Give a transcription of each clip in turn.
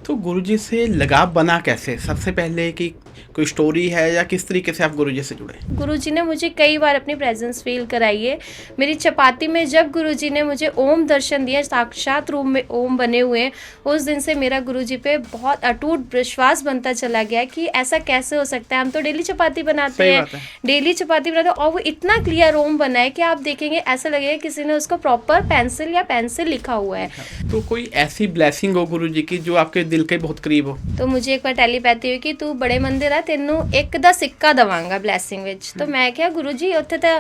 तो गुरुजी से लगाव बना कैसे? सबसे पहले कि कोई स्टोरी है या किस तरीके से आप गुरुजी से जुड़े? गुरुजी ने मुझे कई बार अपनी प्रेजेंस फील कराई है। मेरी चपाती में जब गुरुजी ने मुझे ओम दर्शन दिया, साक्षात रूप में ओम बने हुए हैं, उस दिन से मेरा गुरुजी पे बहुत अटूट विश्वास बनता चला गया कि ऐसा कैसे हो सकता है। हम तो डेली चपाती बनाते सही हैं, बात है। डेली चपाती बनाते हैं और वो इतना क्लियर ओम बना है कि आप देखेंगे ऐसा लगेगा किसी ने उसको प्रॉपर पेंसिल लिखा हुआ है। तो कोई ऐसी ब्लेसिंग हो गुरुजी की जो आपके दिल के बहुत करीब हो? तो मुझे एक बार टैलीपैथी हुई कि तू बड़े मंदिर आ, तेनू एक दा सिक्का दवांगा ब्लैसिंग विच। तो मैं क्या गुरुजी उत्थे तो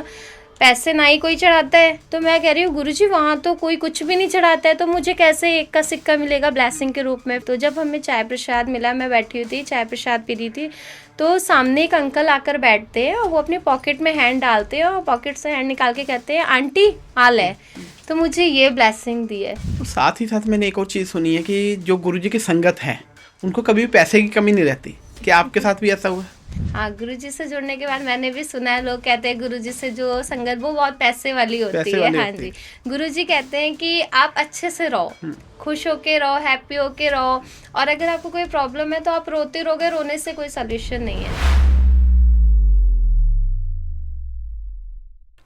पैसे ना ही कोई चढ़ाता है। तो मैं कह रही हूँ गुरुजी वहाँ तो कोई कुछ भी नहीं चढ़ाता है, तो मुझे कैसे एक का सिक्का मिलेगा ब्लैसिंग के रूप में। तो जब हमें चाय प्रसाद मिला, मैं बैठी हुई थी चाय प्रसाद पी रही थी, तो सामने एक अंकल आकर बैठते हैं और वो अपने पॉकेट में हैंड डालते हैं और पॉकेट से हैंड निकाल के कहते हैं आंटी हाल है। तो मुझे ये ब्लैसिंग दी है। तो साथ ही साथ मैंने एक और चीज़ सुनी है कि जो गुरुजी की संगत है उनको कभी भी पैसे की कमी नहीं रहती। क्या आपके साथ भी ऐसा हुआ? हाँ, गुरुजी से जुड़ने के बाद मैंने भी सुना है, लोग कहते हैं गुरुजी से जो संगत वो बहुत पैसे वाली होती पैसे है। वाली हाँ होती जी, गुरुजी कहते हैं कि आप अच्छे से रहो, खुश होके रहो, हैप्पी होके रहो, और अगर आपको कोई प्रॉब्लम है तो आप रोते रहोगे, रोने से कोई सोल्यूशन नहीं है।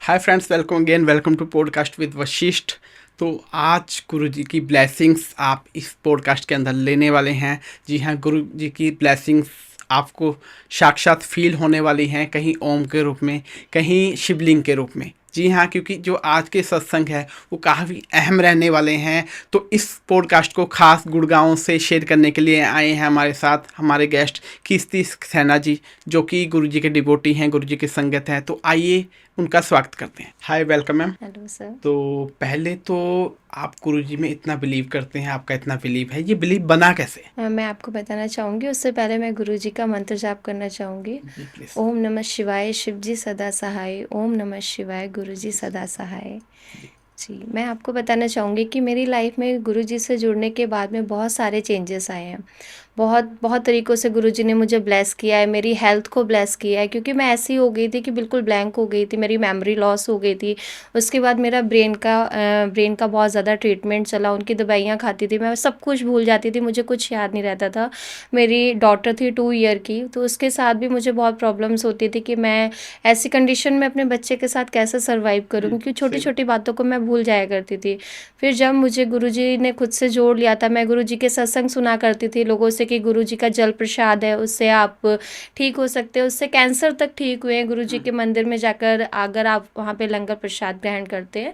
Hi friends, welcome again, welcome to podcast with Vashishtha. तो आज गुरुजी की ब्लेसिंग्स आप इस पॉडकास्ट के अंदर लेने वाले हैं। जी हाँ, गुरुजी की ब्लेसिंग्स आपको साक्षात फील होने वाली हैं, कहीं ओम के रूप में, कहीं शिवलिंग के रूप में। जी हाँ, क्योंकि जो आज के सत्संग है वो काफ़ी अहम रहने वाले हैं। तो इस पॉडकास्ट को खास गुड़गांव से शेयर करने के लिए आए हैं हमारे साथ हमारे गेस्ट कीर्ति सक्सेना जी, जो कि गुरुजी के डिवोटी हैं, गुरुजी की संगत हैं। तो आइए उनका स्वागत करते हैं। हाय, वेलकम मैम। Hello sir. तो पहले तो आप गुरुजी में इतना बिलीव करते हैं, आपका इतना बिलीव है, ये बिलीव बना कैसे? मैं आपको बताना चाहूँगी, उससे पहले मैं गुरुजी का मंत्र जाप करना चाहूँगी। जी प्लीज। ओम नमः शिवाय, शिवजी सदा सहाय। ओम नमः शिवाय, गुरुजी सदा सहाय। जी, मैं आपको बताना चाहूँगी कि मेरी लाइफ में गुरुजी से जुड़ने के बाद में बहुत सारे चेंजेस आए हैं। बहुत बहुत तरीक़ों से गुरुजी ने मुझे ब्लेस किया है, मेरी हेल्थ को ब्लेस किया है, क्योंकि मैं ऐसी हो गई थी कि बिल्कुल ब्लैंक हो गई थी, मेरी मेमोरी लॉस हो गई थी। उसके बाद मेरा ब्रेन का बहुत ज़्यादा ट्रीटमेंट चला, उनकी दवाइयाँ खाती थी, मैं सब कुछ भूल जाती थी, मुझे कुछ याद नहीं रहता था। मेरी डॉटर थी 2 ईयर की, तो उसके साथ भी मुझे बहुत प्रॉब्लम्स होती थी कि मैं ऐसी कंडीशन में अपने बच्चे के साथ कैसे सर्वाइव करूँ, क्योंकि छोटी-छोटी बातों को मैं भूल जाया करती थी। फिर जब मुझे गुरुजी ने खुद से जोड़ लिया था, मैं गुरुजी के सत्संग सुना करती थी लोगों से कि गुरुजी का जल प्रसाद है, उससे आप ठीक हो सकते हो, उससे कैंसर तक ठीक हुए हैं गुरुजी के मंदिर में जाकर, अगर आप वहाँ पे लंगर प्रसाद ग्रहण करते हैं।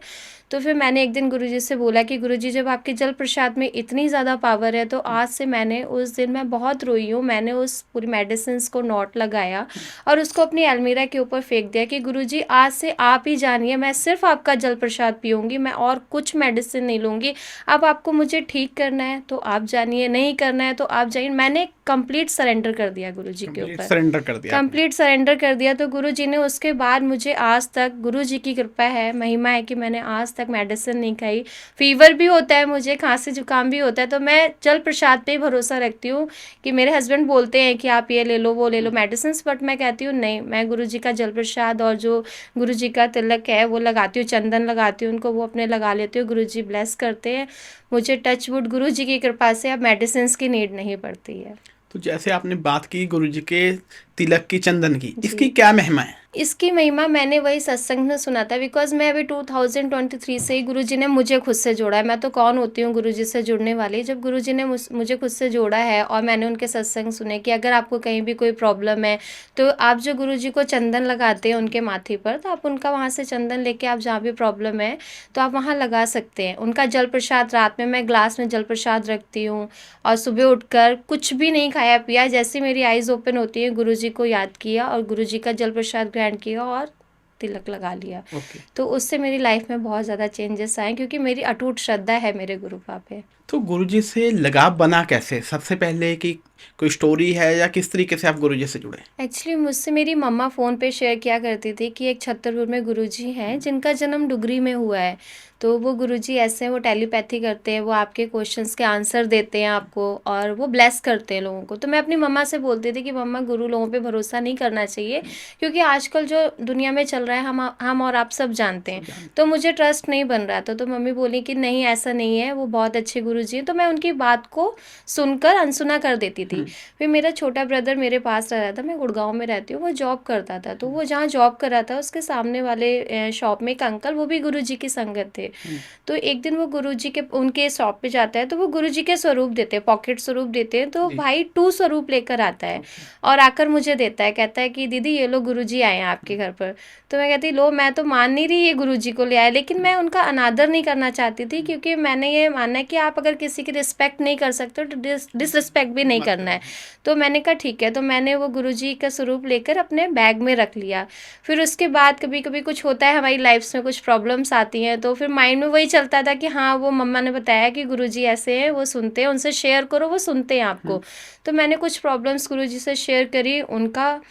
तो फिर मैंने एक दिन गुरुजी से बोला कि गुरुजी, जब आपके जल प्रसाद में इतनी ज़्यादा पावर है, तो आज से मैंने उस दिन मैं बहुत रोई हूँ, मैंने उस पूरी मेडिसिन्स को नोट लगाया और उसको अपनी अलमीरा के ऊपर फेंक दिया कि गुरुजी आज से आप ही जानिए, मैं सिर्फ आपका जल प्रसाद पीऊँगी, मैं और कुछ मेडिसिन नहीं लूँगी। अब आपको मुझे ठीक करना है तो आप जानिए, नहीं करना है तो आप जाइए। मैंने कंप्लीट सरेंडर कर दिया गुरुजी के ऊपर, सरेंडर कर दिया आपने। कंप्लीट सरेंडर कर दिया। तो गुरुजी ने उसके बाद मुझे आज तक, गुरुजी की कृपा है, महिमा है कि मैंने आज तक मेडिसिन नहीं खाई। फीवर भी होता है मुझे, खांसी जुकाम भी होता है, तो मैं जल प्रसाद पे ही भरोसा रखती हूँ। कि मेरे हस्बैंड बोलते हैं कि आप ये ले लो, वो ले लो मेडिसिन, बट मैं कहती हूँ नहीं, मैं गुरुजी का जल प्रसाद और जो गुरुजी का तिलक है वो लगाती हूँ, चंदन लगाती हूँ उनको, वो अपने लगा लेती हूँ। गुरुजी ब्लेस करते हैं मुझे, टच वुड, गुरुजी की कृपा से अब मेडिसिन की नीड नहीं पड़ती है। तो जैसे आपने बात की गुरुजी के तिलक की, चंदन की, इसकी जी, क्या महिमा है? इसकी महिमा मैंने वही सत्संग में सुना था, बिकॉज मैं अभी 2023 से ही गुरुजी ने मुझे खुद से जोड़ा है। मैं तो कौन होती हूँ गुरुजी से जुड़ने वाली। जब गुरुजी ने मुझे खुद से जोड़ा है और मैंने उनके सत्संग सुने कि अगर आपको कहीं भी कोई प्रॉब्लम है तो आप जो गुरुजी को चंदन लगाते हैं उनके माथे पर, तो आप उनका वहाँ से चंदन लेके आप जहाँ भी प्रॉब्लम है तो आप वहाँ लगा सकते हैं। उनका जल प्रसाद रात में मैं ग्लास में जल प्रसाद रखती हूँ और सुबह उठकर कुछ भी नहीं खाया पिया, जैसे मेरी आइज़ ओपन होती है गुरुजी को याद किया और गुरुजी का जल प्रसाद ग्रहण किया और तिलक लगा लिया। ओके। तो उससे मेरी लाइफ में बहुत ज़्यादा चेंजेस आए, क्योंकि मेरी अटूट श्रद्धा है मेरे गुरु पे। तो गुरुजी से लगाव बना कैसे? सबसे पहले कि कोई स्टोरी है या किस तरीके से आप गुरुजी से जुड़े? एक्चुअली मुझसे मेरी मम्मा फ़ोन पे शेयर किया करती थी कि एक छतरपुर में गुरुजी हैं जिनका जन्म डुगरी में हुआ है। तो वो गुरुजी ऐसे हैं, वो टेलीपैथी करते हैं, वो आपके क्वेश्चंस के आंसर देते हैं आपको और वो ब्लेस करते हैं लोगों को। तो मैं अपनी मम्मा से बोलती थी कि मम्मा गुरु लोगों पे भरोसा नहीं करना चाहिए, क्योंकि आजकल जो दुनिया में चल रहा है हम और आप सब जानते हैं। तो मुझे ट्रस्ट नहीं बन रहा था। तो मम्मी बोली कि नहीं ऐसा नहीं है, वो बहुत अच्छे गुरुजी हैं। तो मैं उनकी बात को सुनकर अनसुना कर देती थी। फिर मेरा छोटा ब्रदर मेरे पास रह रहा था, मैं गुड़गांव में रहती हूँ, वो जॉब करता था। तो वो जहाँ जॉब कर रहा था उसके सामने वाले शॉप में एक अंकल, वो भी गुरुजी की संगत थे। तो एक दिन वो गुरुजी के उनके शॉप पे जाता है, तो वो गुरुजी के स्वरूप देते हैं, पॉकेट स्वरूप देते हैं। तो जी। भाई 2 स्वरूप लेकर आता है और आकर मुझे देता है, कहता है कि दीदी ये लो गुरुजी आए हैं आपके घर पर। तो मैं कहती लो, मैं तो मान नहीं रही ये गुरुजी को ले आए, लेकिन मैं उनका अनादर नहीं करना चाहती थी, क्योंकि मैंने ये मानना है कि आप अगर किसी की रिस्पेक्ट नहीं कर सकते तो डिसरिस्पेक्ट भी नहीं करना है। तो मैंने कहा ठीक है। तो मैंने वो गुरुजी का स्वरूप लेकर अपने बैग में रख लिया। फिर उसके बाद कभी कभी कुछ होता है हमारी लाइफ में, कुछ प्रॉब्लम्स आती हैं, तो फिर माइंड में वही चलता था कि हाँ वो मम्मा ने बताया कि गुरुजी ऐसे हैं, वो सुनते हैं, उनसे शेयर करो, वो सुनते हैं आपको। तो मैंने कुछ प्रॉब्लम्स गुरुजी से शेयर करी, उनका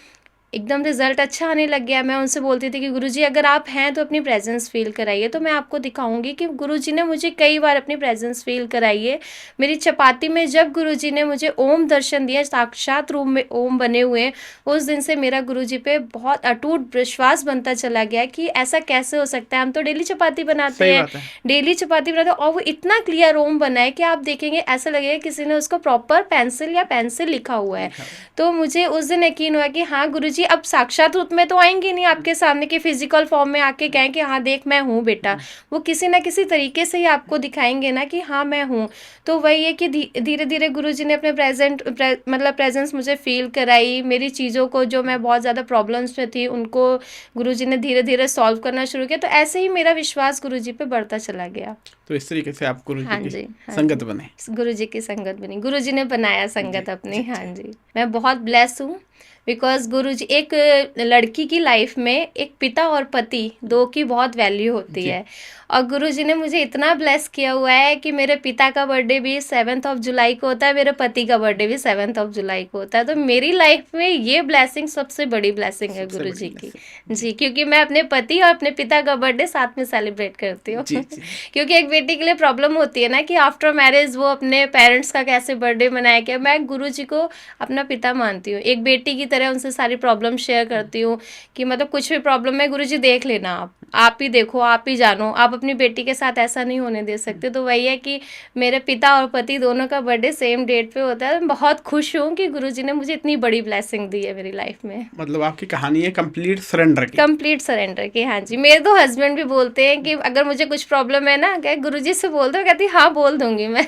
एकदम रिजल्ट अच्छा आने लग गया। मैं उनसे बोलती थी कि गुरुजी अगर आप हैं तो अपनी प्रेजेंस फील कराइए, तो मैं आपको दिखाऊंगी कि गुरुजी ने मुझे कई बार अपनी प्रेजेंस फील कराई है। मेरी चपाती में जब गुरुजी ने मुझे ओम दर्शन दिया, साक्षात रूप में ओम बने हुए हैं, उस दिन से मेरा गुरुजी पे बहुत अटूट विश्वास बनता चला गया कि ऐसा कैसे हो सकता है। हम तो डेली चपाती बनाते सही हैं, बात है। डेली चपाती बनाते हैं, और वो इतना क्लियर ओम बना है कि आप देखेंगे ऐसा लगेगा किसी ने उसको प्रॉपर पेंसिल लिखा हुआ है। तो मुझे उस दिन यकीन हुआ कि हाँ गुरुजी अब साक्षात रूप में तो आएंगे नहीं आपके सामने कि फिजिकल फॉर्म में आके कहें कि हाँ देख मैं हूँ बेटा, वो किसी ना किसी तरीके से ही आपको दिखाएंगे ना कि हाँ मैं हूँ। तो वही है कि धीरे धीरे गुरुजी ने अपने मतलब प्रेजेंस मुझे फील कराई। मेरी चीज़ों को, जो मैं बहुत ज़्यादा प्रॉब्लम्स में थी, उनको गुरुजी ने धीरे धीरे सॉल्व करना शुरू किया। तो ऐसे ही मेरा विश्वास गुरुजी पे बढ़ता चला गया। तो इस तरीके से आप गुरुजी हाँ की जी, हाँ संगत जी। बने। गुरुजी की संगत बनी, गुरुजी ने बनाया संगत जी, अपनी। जी, हाँ जी। जी, मैं बहुत ब्लेस हूँ, बिकॉज गुरुजी, एक लड़की की लाइफ में एक पिता और पति दो की बहुत वैल्यू होती जी। है। और गुरुजी ने मुझे इतना ब्लेस किया हुआ है कि मेरे पिता का बर्थडे भी 7 जुलाई को होता है, मेरे पति का बर्थडे भी 7 जुलाई को होता है। तो मेरी लाइफ में ये ब्लेसिंग सबसे बड़ी ब्लेसिंग है सबसे गुरुजी बड़ी की। blessing। जी, क्योंकि मैं अपने पति और अपने पिता का बर्थडे साथ में सेलिब्रेट करती हूँ। जी, जी। क्योंकि एक बेटी के लिए प्रॉब्लम होती है ना कि आफ्टर मैरिज वो अपने पेरेंट्स का कैसे बर्थडे मनाए। क्या, मैं गुरुजी को अपना पिता मानती हूँ, एक बेटी की तरह उनसे सारी प्रॉब्लम शेयर करती हूँ कि मतलब कुछ भी प्रॉब्लम है गुरुजी देख लेना, आप ही देखो, आप ही जानो, आप अपनी बेटी के साथ ऐसा नहीं होने दे सकते। तो वही है कि मेरे पिता और पति दोनों का बर्थडे सेम डेट पे होता है। मैं बहुत खुश हूँ कि गुरुजी ने मुझे इतनी बड़ी ब्लेसिंग दी है मेरी लाइफ में। मतलब आपकी कहानी है कंप्लीट सरेंडर की। कंप्लीट सरेंडर की। हाँ जी, मेरे तो हस्बैंड भी बोलते हैं कि अगर मुझे कुछ प्रॉब्लम है ना, क्या गुरुजी से बोल दो, कहती हाँ बोल दूंगी मैं।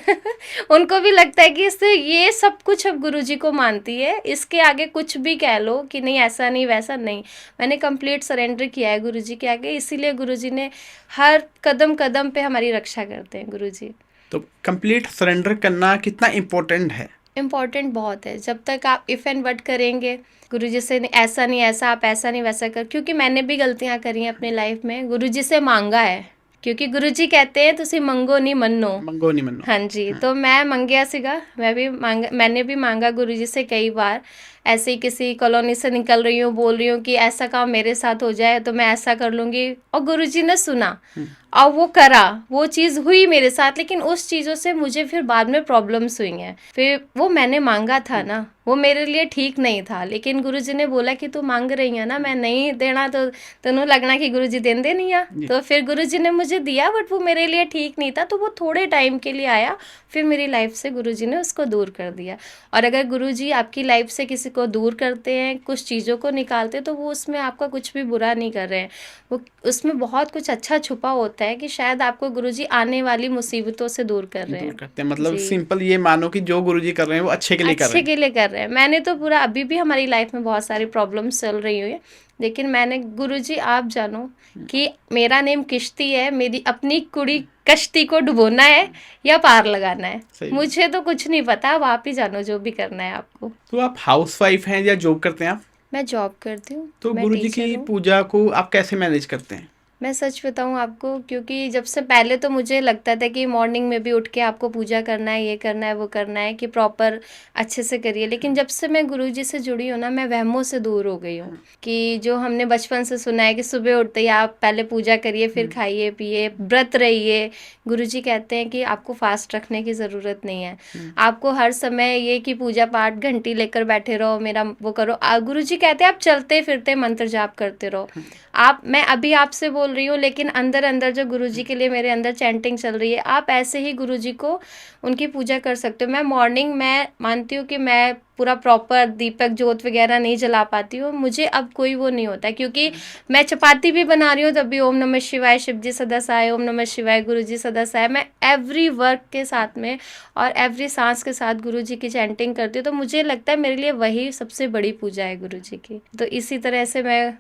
उनको भी लगता है कि इससे ये सब कुछ अब गुरुजी को मानती है, इसके आगे कुछ भी कह लो कि नहीं ऐसा नहीं वैसा नहीं, मैंने कंप्लीट सरेंडर किया है गुरुजी के आगे। इसीलिए गुरुजी ने हर कदम कदम पे हमारी रक्षा करते हैं गुरुजी। तो कंप्लीट सरेंडर करना कितना इम्पोर्टेंट है? इम्पॉर्टेंट बहुत है। जब तक आप इफ़ एंड बट करेंगे गुरुजी से, ऐसा नहीं ऐसा, आप ऐसा नहीं वैसा कर, क्योंकि मैंने भी गलतियां करी हैं अपनी लाइफ में, गुरुजी से मांगा है, क्योंकि गुरुजी कहते हैं तुसी मंगो नहीं मन्नो। मंगो नहीं मनो। हाँ जी, तो मैं मंगिया सीगा, मैंने भी मांगा गुरुजी से कई बार। ऐसे ही किसी कॉलोनी से निकल रही हूँ, बोल रही हूँ कि ऐसा काम मेरे साथ हो जाए तो मैं ऐसा कर लूँगी, और गुरुजी ने सुना और वो करा, वो चीज़ हुई मेरे साथ। लेकिन उस चीज़ों से मुझे फिर बाद में प्रॉब्लम्स हुई हैं। फिर वो मैंने मांगा था ना, वो मेरे लिए ठीक नहीं था, लेकिन गुरुजी ने बोला कि तू मांग रही है ना, मैं नहीं देना तो तेनों लगना कि गुरुजी देंदे नहीं आ। तो फिर गुरुजी ने मुझे दिया, बट वो मेरे लिए ठीक नहीं था, तो वो थोड़े टाइम के लिए आया, फिर मेरी लाइफ से गुरुजी ने उसको दूर कर दिया। और अगर गुरुजी आपकी लाइफ से किसी को दूर करते हैं, कुछ चीज़ों को निकालते हैं, तो वो उसमें आपका कुछ भी बुरा नहीं कर रहे हैं, वो उसमें बहुत कुछ अच्छा छुपा होता है कि शायद आपको गुरुजी आने वाली मुसीबतों से दूर कर रहे दूर हैं। करते हैं, मतलब जी, सिंपल ये मानो कि जो गुरुजी कर रहे हैं वो अच्छे के लिए कर रहे अच्छे हैं। के लिए कर रहे हैं। मैंने तो पूरा, अभी भी हमारी लाइफ में बहुत सारी प्रॉब्लम्स चल रही हुई है, लेकिन मैंने गुरुजी आप जानो कि मेरा नेम किश्ती है, मेरी अपनी कुड़ी कश्ती को डुबोना है या पार लगाना है, सही बात। मुझे तो कुछ नहीं पता, अब आप ही जानो जो भी करना है आपको। तो आप हाउसवाइफ हैं या जॉब करते हैं आप? मैं जॉब करती हूँ, तो मैं गुरुजी टीचर की हूँ। पूजा को आप कैसे मैनेज करते हैं? मैं सच बताऊँ आपको, क्योंकि जब से पहले तो मुझे लगता था कि मॉर्निंग में भी उठ के आपको पूजा करना है, ये करना है, वो करना है, कि प्रॉपर अच्छे से करिए। लेकिन जब से मैं गुरुजी से जुड़ी हूँ ना, मैं वहमों से दूर हो गई हूँ कि जो हमने बचपन से सुना है कि सुबह उठते ही आप पहले पूजा करिए, फिर खाइए पिए, व्रत रहिए। गुरुजी कहते हैं कि आपको फास्ट रखने की ज़रूरत नहीं है, आपको हर समय ये कि पूजा पाठ घंटी लेकर बैठे रहो, मेरा वो करो। गुरुजी कहते हैं आप चलते फिरते मंत्र जाप करते रहो। मैं अभी आपसे बोल रही हूँ, लेकिन अंदर अंदर जो गुरुजी के लिए मेरे अंदर चैंटिंग चल रही है, आप ऐसे ही गुरुजी को उनकी पूजा कर सकते हो। मैं मॉर्निंग में मानती हूँ कि मैं पूरा प्रॉपर दीपक जोत वगैरह नहीं जला पाती हूँ, मुझे अब कोई वो नहीं होता, क्योंकि मैं चपाती भी बना रही हूँ तब भी ओम नमः शिवाय, शिव जी सदा सहाय, ओम नमः शिवाय, गुरु जी सदा सहाय। मैं एवरी वर्क के साथ में और एवरी सांस के साथ गुरु जी की चैंटिंग करती हूँ। तो मुझे लगता है मेरे लिए वही सबसे बड़ी पूजा है गुरु जी की। तो इसी तरह से मैं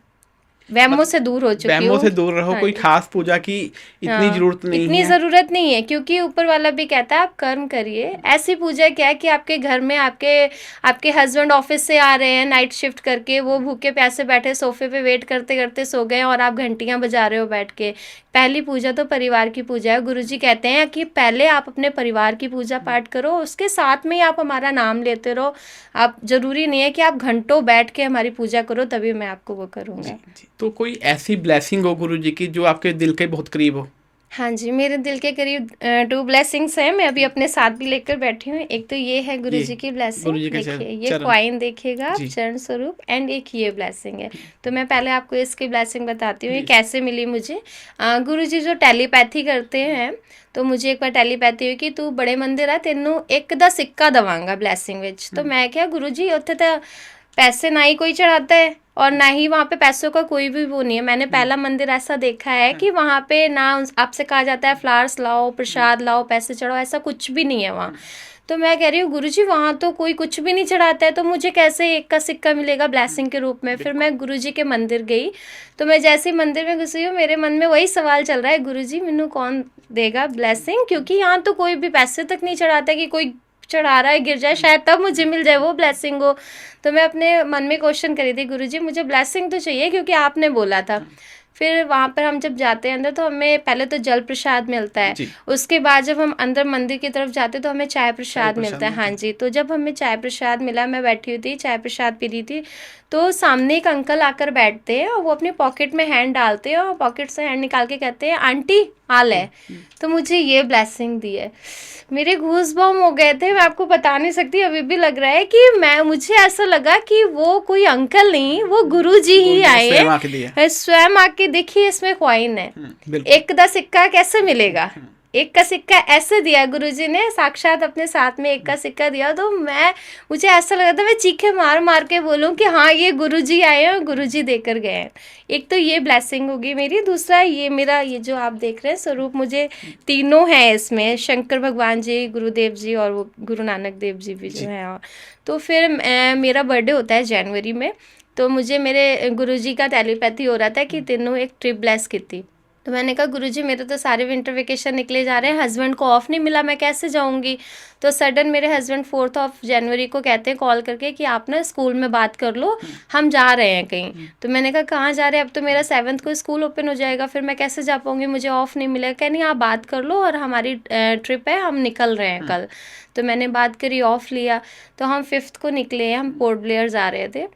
वहमों से दूर हो चुकी वहमों हूँ। से दूर रहो, हाँ कोई जी। खास पूजा की इतनी हाँ, जरूरत नहीं इतनी है। ज़रूरत नहीं है, क्योंकि ऊपर वाला भी कहता है आप कर्म करिए। ऐसी पूजा क्या है कि आपके घर में आपके आपके हस्बैंड ऑफिस से आ रहे हैं नाइट शिफ्ट करके, वो भूखे प्यासे बैठे सोफे पे वेट करते करते सो गए और आप घंटियां बजा रहे हो बैठ के। पहली पूजा तो परिवार की पूजा है। गुरुजी कहते हैं कि पहले आप अपने परिवार की पूजा पाठ करो, उसके साथ में ही आप हमारा नाम लेते रहो। आप ज़रूरी नहीं है कि आप घंटों बैठ के हमारी पूजा करो तभी मैं आपको वो करूँगा। जी, तो कोई ऐसी ब्लेसिंग हो गुरु जी की जो आपके दिल के बहुत करीब हो? हाँ जी, मेरे दिल के करीब 2 ब्लेसिंग्स हैं, मैं अभी अपने साथ भी लेकर बैठी हूँ। एक तो ये है ये गुरुजी की ब्लेसिंग, गुरु जी के देखिए ये चरण। कॉइन देखिएगा आप, जी चरण स्वरूप, एंड एक ये ब्लेसिंग है। तो मैं पहले आपको इसकी ब्लेसिंग बताती हूँ ये जी कैसे मिली मुझे। गुरुजी जो टेलीपैथी करते हैं, तो मुझे एक बार टेलीपैथी हुई कि तू बड़े मंदिर आ, तेनू एक दा सिक्का दवांगा ब्लेसिंग विच। तो मैं क्या गुरुजी उत्थे तो पैसे ना ही कोई चढ़ाता है और ना ही वहाँ पे पैसों का कोई भी वो नहीं है। मैंने पहला मंदिर ऐसा देखा है कि वहाँ पे ना आपसे कहा जाता है फ्लावर्स लाओ, प्रसाद लाओ, पैसे चढ़ाओ, ऐसा कुछ भी नहीं है वहाँ। तो मैं कह रही हूँ गुरुजी वहाँ तो कोई कुछ भी नहीं चढ़ाता है, तो मुझे कैसे एक का सिक्का मिलेगा ब्लेसिंग के रूप में। फिर मैं गुरुजी के मंदिर गई, तो मैं जैसे ही मंदिर में घुसी हूँ मेरे मन में वही सवाल चल रहा है, गुरुजी मैनू कौन देगा ब्लेसिंग, क्योंकि यहाँ तो कोई भी पैसे तक नहीं चढ़ाता कि कोई चढ़ा रहा है गिर जाए शायद तब मुझे मिल जाए वो ब्लेसिंग हो। तो मैं अपने मन में क्वेश्चन करी थी, गुरुजी मुझे ब्लेसिंग तो चाहिए क्योंकि आपने बोला था। फिर वहाँ पर हम जब जाते हैं अंदर तो हमें पहले तो जल प्रसाद मिलता है, जी उसके बाद जब हम अंदर मंदिर की तरफ जाते तो हमें चाय प्रसाद प्रसाद मिलता है। मिलता हाँ है। जी, तो जब हमें चाय प्रसाद मिला, मैं बैठी हुई थी चाय प्रसाद पी रही थी, तो सामने एक अंकल आकर बैठते हैं और वो अपने पॉकेट में हैंड डालते हैं और पॉकेट से हैंड निकाल के कहते हैं आंटी हाल है। तो मुझे ये ब्लेसिंग दी है, मेरे घूस बम हो गए थे, मैं आपको बता नहीं सकती, अभी भी लग रहा है कि मुझे ऐसा लगा कि वो कोई अंकल नहीं, वो गुरुजी ही गुरु जी ने आए स्वयं आके दिया। हैं। स्वयं आके देखिए इसमें कॉइन है, बिल्कुल एक का सिक्का कैसे मिलेगा, एक का सिक्का ऐसे दिया गुरुजी ने, साक्षात अपने साथ में एक का सिक्का दिया। तो मुझे ऐसा लगा था मैं चीखे मार मार के बोलूं कि हाँ ये गुरुजी आए हैं और गुरुजी देकर गए हैं। एक तो ये ब्लेसिंग होगी मेरी, दूसरा ये मेरा ये जो आप देख रहे हैं स्वरूप, मुझे तीनों हैं इसमें, शंकर भगवान जी, गुरुदेव जी और वो गुरु नानक देव जी भी जो हैं। तो फिर मेरा बर्थडे होता है जनवरी में, तो मुझे मेरे गुरुजी का टेलीपैथी हो रहा था कि तीनों एक ट्रिप ब्लेस की थी। तो मैंने कहा गुरुजी मेरे तो सारे विंटर वेकेशन निकले जा रहे हैं, हस्बैंड को ऑफ नहीं मिला, मैं कैसे जाऊंगी। तो सडन मेरे हस्बैंड 4 जनवरी को कहते हैं कॉल करके कि आप ना स्कूल में बात कर लो, हम जा रहे हैं कहीं। तो मैंने कहा कहाँ जा रहे हैं, अब तो मेरा 7th को स्कूल ओपन हो जाएगा, फिर मैं कैसे जा पाऊंगी, मुझे ऑफ नहीं मिलेगा। कह नहीं आप बात कर लो और हमारी ट्रिप है, हम निकल रहे हैं कल। तो मैंने बात करी, ऑफ लिया, तो हम 5th को निकले, हम पोर्ट ब्लेयर जा रहे थे।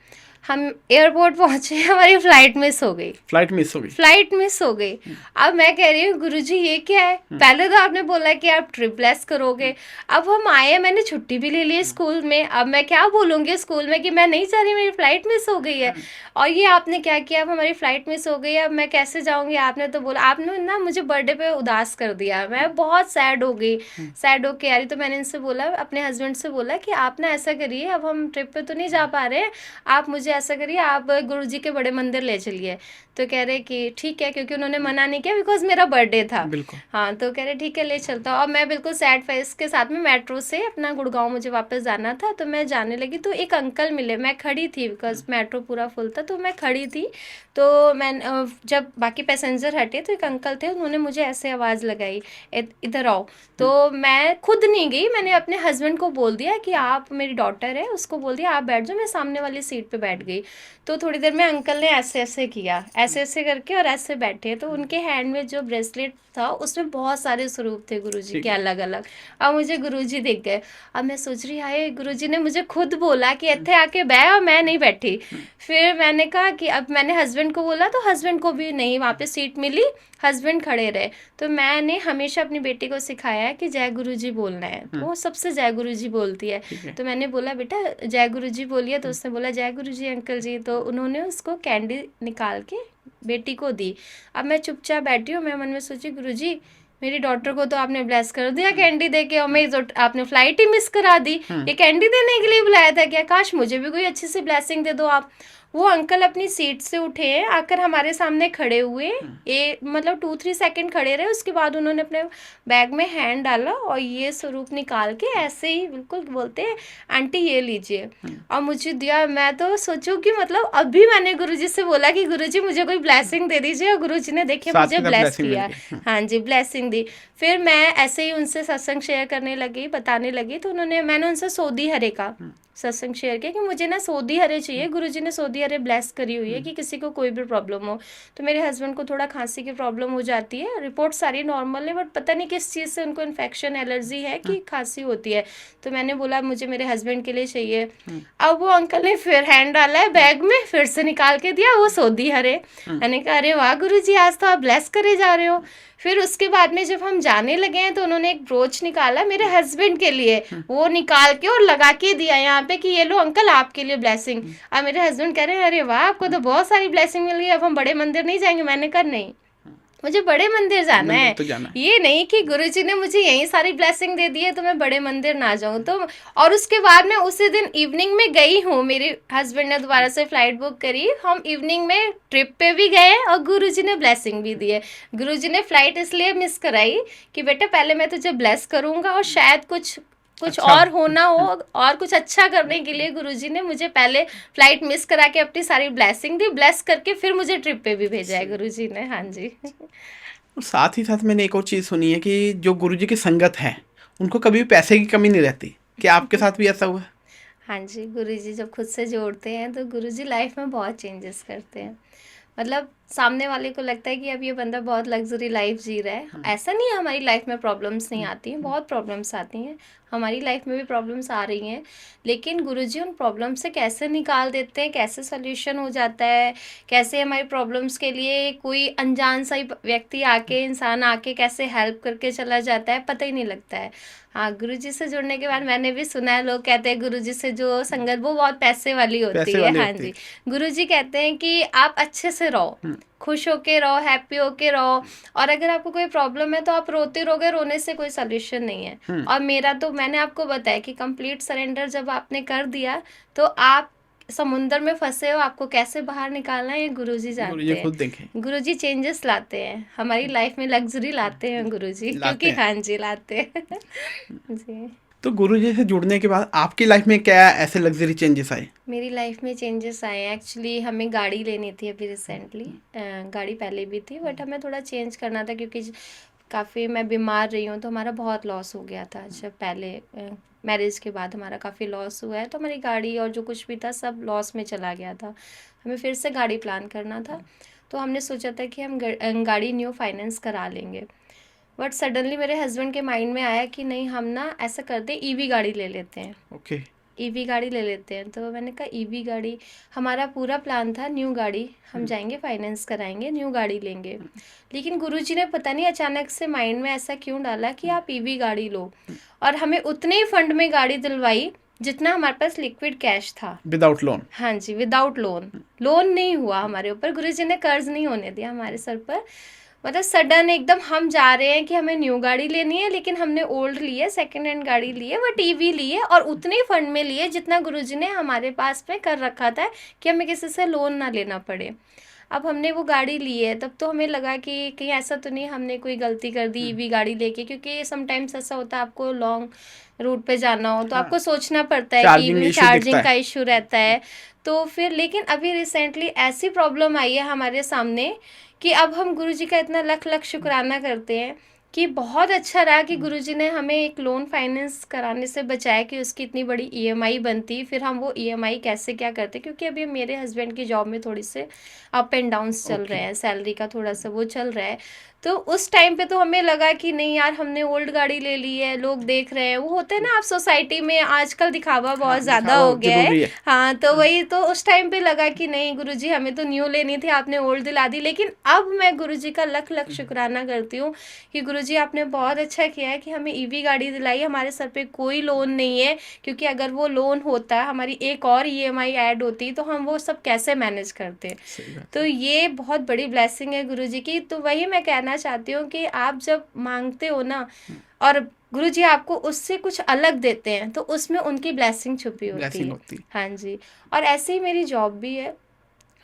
हम एयरपोर्ट पहुंचे, हमारी फ्लाइट मिस हो गई, फ्लाइट मिस हो गई। फ्लाइट मिस हो गई। अब मैं कह रही हूँ गुरुजी ये क्या है, पहले तो आपने बोला कि आप ट्रिप ब्लेस करोगे, अब हम आए, मैंने छुट्टी भी ले ली स्कूल में, अब मैं क्या बोलूँगी स्कूल में कि मैं नहीं जा रही, मेरी फ्लाइट मिस हो गई है, और ये आपने क्या किया, अब हमारी फ्लाइट मिस हो गई है, अब मैं कैसे जाऊँगी। आपने तो बोला, आपने ना मुझे बर्थडे पे उदास कर दिया, मैं बहुत सैड हो गई, सैड होके आ रही। तो मैंने इनसे बोला, अपने हस्बैंड से बोला कि आप ना ऐसा करिए, अब हम ट्रिप पे तो नहीं जा पा रहे, आप मुझे ऐसा करिए, आप गुरुजी के बड़े मंदिर ले चलिए। तो कह रहे कि ठीक है, क्योंकि उन्होंने मना नहीं किया बिकॉज मेरा बर्थडे था। बिल्कुल हाँ, तो कह रहे ठीक है ले चलता हूँ। और मैं बिल्कुल सैड फेस के साथ में मेट्रो से अपना गुड़गांव मुझे वापस जाना था, तो मैं जाने लगी, तो एक अंकल मिले, मैं खड़ी थी बिकॉज मेट्रो पूरा फुल था, तो मैं खड़ी थी। तो मैं जब बाकी पैसेंजर हटे तो एक अंकल थे, उन्होंने मुझे ऐसे आवाज़ लगाई, इधर आओ। तो मैं खुद नहीं गई, मैंने अपने हस्बैंड को बोल दिया कि आप, मेरी डॉटर है उसको बोल दिया आप बैठ जाओ, मैं सामने वाली सीट पे बैठ गई। तो थोड़ी देर में अंकल ने ऐसे ऐसे किया, ऐसे ऐसे करके और ऐसे बैठे, तो उनके हैंड में जो ब्रेसलेट था उसमें बहुत सारे स्वरूप थे गुरुजी ठीक के है। अलग अलग। अब मुझे गुरुजी दिख गए। अब मैं सोच रही हाय, गुरुजी ने मुझे खुद बोला कि इत्थे आके बैठ, और मैं नहीं बैठी। फिर मैंने कहा कि अब मैंने हस्बैंड को बोला, तो हस्बैंड को भी नहीं वहाँ पे सीट मिली, हस्बैंड खड़े रहे। तो मैंने हमेशा अपनी बेटी को सिखाया है कि जय गुरुजी बोलना है, तो वो सबसे जय गुरुजी बोलती है। ठीक है। तो मैंने बोला बेटा जय गुरुजी बोलिए, तो उसने बोला जय गुरुजी अंकल जी। तो उन्होंने उसको कैंडी निकाल के बेटी को दी। अब मैं चुपचाप बैठी हूँ, मैं मन में सोची गुरुजी मेरी डॉटर को तो आपने ब्लेस कर दिया कैंडी दे के, और मेरी तो आपने फ्लाइट ही मिस करा दी। ये कैंडी देने के लिए बुलाया था क्या? काश मुझे भी कोई अच्छी सी ब्लेसिंग दे दो आप। वो अंकल अपनी सीट से उठे, आकर हमारे सामने खड़े हुए, मतलब 2-3 सेकंड खड़े रहे। उसके बाद उन्होंने अपने बैग में हैंड डाला और ये स्वरूप निकाल के ऐसे ही बिल्कुल बोलते हैं आंटी ये लीजिए, और मुझे दिया। मैं तो सोचूं कि मतलब अभी मैंने गुरुजी से बोला कि गुरुजी मुझे कोई ब्लेसिंग दे दीजिए, और गुरुजी ने देखिए साथ मुझे के साथ ब्लेस ब्लेसिंग मिल किया। गई। हाँ जी, ब्लेसिंग दी। फिर मैं ऐसे ही उनसे सत्संग शेयर करने लगी, बताने लगी। तो मैंने उनसे सोदी हरे का सत्संग शेयर किया कि मुझे ना सोदी हरे चाहिए, गुरुजी ने सोदी हरे ब्लेस करी हुई है कि किसी को कोई भी प्रॉब्लम हो। तो मेरे हस्बैंड को थोड़ा खांसी की प्रॉब्लम हो जाती है, रिपोर्ट सारी नॉर्मल है, बट पता नहीं किस चीज़ से उनको इन्फेक्शन एलर्जी है कि खांसी होती है। तो मैंने बोला मुझे मेरे हस्बैंड के लिए चाहिए। अब वो अंकल ने फिर हैंड डाला है बैग में, फिर से निकाल के दिया वो सोदी हरे। मैंने कहा अरे वाह गुरुजी आज तो आप ब्लेस करे जा रहे हो। फिर उसके बाद में जब हम जाने लगे हैं तो उन्होंने एक ब्रोच निकाला मेरे हस्बैंड के लिए, वो निकाल के और लगा के दिया यहाँ पे कि ये लो अंकल आपके लिए ब्लेसिंग। अब मेरे हस्बैंड कह रहे हैं अरे वाह आपको तो बहुत सारी ब्लेसिंग मिल गई, अब हम बड़े मंदिर नहीं जाएंगे? मैंने कहा नहीं, मुझे बड़े मंदिर जाना मंदिर है, तो जाना है। ये नहीं कि गुरुजी ने मुझे यही सारी ब्लेसिंग दे दी है तो मैं बड़े मंदिर ना जाऊं। तो और उसके बाद मैं उसी दिन इवनिंग में गई हूँ, मेरे हस्बैंड ने दोबारा से फ्लाइट बुक करी, हम इवनिंग में ट्रिप पे भी गए और गुरुजी ने ब्लेसिंग भी दी है। गुरुजी ने फ्लाइट इसलिए मिस कराई कि बेटा पहले मैं तुझे ब्लेस करूंगा और शायद कुछ अच्छा। और होना हो, और कुछ अच्छा करने के लिए गुरुजी ने मुझे पहले फ्लाइट मिस करा के अपनी सारी ब्लेसिंग दी, ब्लेस करके फिर मुझे ट्रिप पे भी भेजा है गुरुजी ने। हाँ जी। और साथ ही साथ मैंने एक और चीज़ सुनी है कि जो गुरुजी की संगत है उनको कभी भी पैसे की कमी नहीं रहती। क्या आपके साथ भी ऐसा हुआ है? हाँ जी, गुरुजी जब खुद से जोड़ते हैं तो गुरुजी लाइफ में बहुत चेंजेस करते हैं। मतलब सामने वाले को लगता है कि अब ये बंदा बहुत लग्जरी लाइफ जी रहा है। ऐसा नहीं है हमारी लाइफ में प्रॉब्लम्स नहीं आती हैं, बहुत प्रॉब्लम्स आती हैं, हमारी लाइफ में भी प्रॉब्लम्स आ रही हैं, लेकिन गुरुजी उन प्रॉब्लम से कैसे निकाल देते हैं, कैसे सोल्यूशन हो जाता है, कैसे हमारी प्रॉब्लम्स के लिए कोई अनजान सा ही व्यक्ति आके, इंसान आके कैसे हेल्प करके चला जाता है, पता ही नहीं लगता है। हाँ, गुरुजी से जुड़ने के बाद मैंने भी सुना है, लोग कहते हैं गुरुजी से जो संगत वो बहुत पैसे वाली होती पैसे है। वाली हाँ होती जी, है। गुरुजी कहते हैं कि आप अच्छे से रहो, खुश होके रहो, हैप्पी होके रहो, और अगर आपको कोई प्रॉब्लम है तो आप रोते रहोगे, रोने से कोई सोल्यूशन नहीं है। और मेरा तो मैंने आपको बताया कि कंप्लीट सरेंडर जब आपने कर दिया तो आप समुंदर में फंसे हो, आपको कैसे बाहर निकालना है ये गुरुजी जानते गुरुजी हैं। खुद देखें। गुरुजी चेंजेस लाते हैं हमारी लाइफ में, लग्जरी लाते हैं गुरुजी, लाते क्योंकि हैं। हाँ जी लाते हैं। जी, तो गुरुजी से जुड़ने के बाद आपकी लाइफ में क्या ऐसे लग्जरी चेंजेस आए? मेरी लाइफ में चेंजेस आए हैं। एक्चुअली हमें गाड़ी लेनी थी अभी रिसेंटली, गाड़ी पहले भी थी बट हमें थोड़ा चेंज करना था क्योंकि काफ़ी मैं बीमार रही हूँ, तो हमारा बहुत लॉस हो गया था। जब पहले मैरिज के बाद हमारा काफ़ी लॉस हुआ है, तो हमारी गाड़ी और जो कुछ भी था सब लॉस में चला गया था। हमें फिर से गाड़ी प्लान करना था, तो हमने सोचा था कि हम गाड़ी न्यू फाइनेंस करा लेंगे। बट सडनली मेरे हस्बैंड के माइंड में आया कि नहीं, हम ना ऐसा करते ईवी गाड़ी ले लेते हैं, ओके। ईवी गाड़ी ले लेते हैं। तो मैंने कहा ईवी गाड़ी, हमारा पूरा प्लान था न्यू गाड़ी, हम जाएंगे फाइनेंस कराएंगे, न्यू गाड़ी लेंगे। लेकिन गुरुजी ने पता नहीं अचानक से माइंड में ऐसा क्यों डाला कि आप ईवी गाड़ी लो, और हमें उतने ही फंड में गाड़ी दिलवाई जितना हमारे पास लिक्विड कैश था, विदाउट लोन। हाँ जी, विदाउट लोन। लोन नहीं हुआ हमारे ऊपर, गुरुजी ने कर्ज नहीं होने दिया हमारे सर पर। मतलब सडन एकदम हम जा रहे हैं कि हमें न्यू गाड़ी लेनी है, लेकिन हमने ओल्ड ली है, सेकेंड हैंड गाड़ी ली है, बट ईवी ली है, और उतने ही फंड में लिए जितना गुरुजी ने हमारे पास में कर रखा था कि हमें किसी से लोन ना लेना पड़े। अब हमने वो गाड़ी ली है, तब तो हमें लगा कि कहीं ऐसा तो नहीं हमने कोई गलती कर दी ईवी गाड़ी लेके, क्योंकि समटाइम्स ऐसा होता है आपको लॉन्ग रूट पे जाना हो तो आपको सोचना पड़ता है कि चार्जिंग ईवी में इशू दिखता चार्जिंग का है। इशू रहता है। तो फिर लेकिन अभी रिसेंटली ऐसी प्रॉब्लम आई है हमारे सामने कि अब हम गुरुजी का इतना लख लख शुक्राना करते हैं कि बहुत अच्छा रहा कि गुरुजी ने हमें एक लोन फाइनेंस कराने से बचाया कि उसकी इतनी बड़ी ईएमआई बनती, फिर हम वो ईएमआई कैसे क्या करते, क्योंकि अभी मेरे हस्बैंड की जॉब में थोड़ी से अप एंड डाउन्स चल ओके। रहे हैं, सैलरी का थोड़ा सा वो चल रहा है। तो उस टाइम पे तो हमें लगा कि नहीं यार, हमने ओल्ड गाड़ी ले ली है, लोग देख रहे हैं, वो होते हैं ना, आप सोसाइटी में आजकल दिखावा हाँ, बहुत ज़्यादा दिखावा हो गया है। ज़रूरी है। हाँ, तो वही तो उस टाइम पे लगा कि नहीं गुरुजी, हमें तो न्यू लेनी थी, आपने ओल्ड दिला दी। लेकिन अब मैं गुरुजी का लख लख शुक्राना करती हूँ कि गुरुजी आपने बहुत अच्छा किया है कि हमें ईवी गाड़ी दिलाई। हमारे सर पे कोई लोन नहीं है, क्योंकि अगर वो लोन होता, हमारी एक और ईएमआई ऐड होती, तो हम वो सब कैसे मैनेज करते। सही बात तो है। ये बहुत बड़ी ब्लेसिंग है गुरुजी की। तो वही मैं कहना चाहती हूँ कि आप जब मांगते हो ना, और गुरुजी आपको उससे कुछ अलग देते हैं, तो उसमें उनकी ब्लेसिंग छुपी होती ब्लेसिंग है। होती है। हाँ जी। और ऐसे ही मेरी जॉब भी है।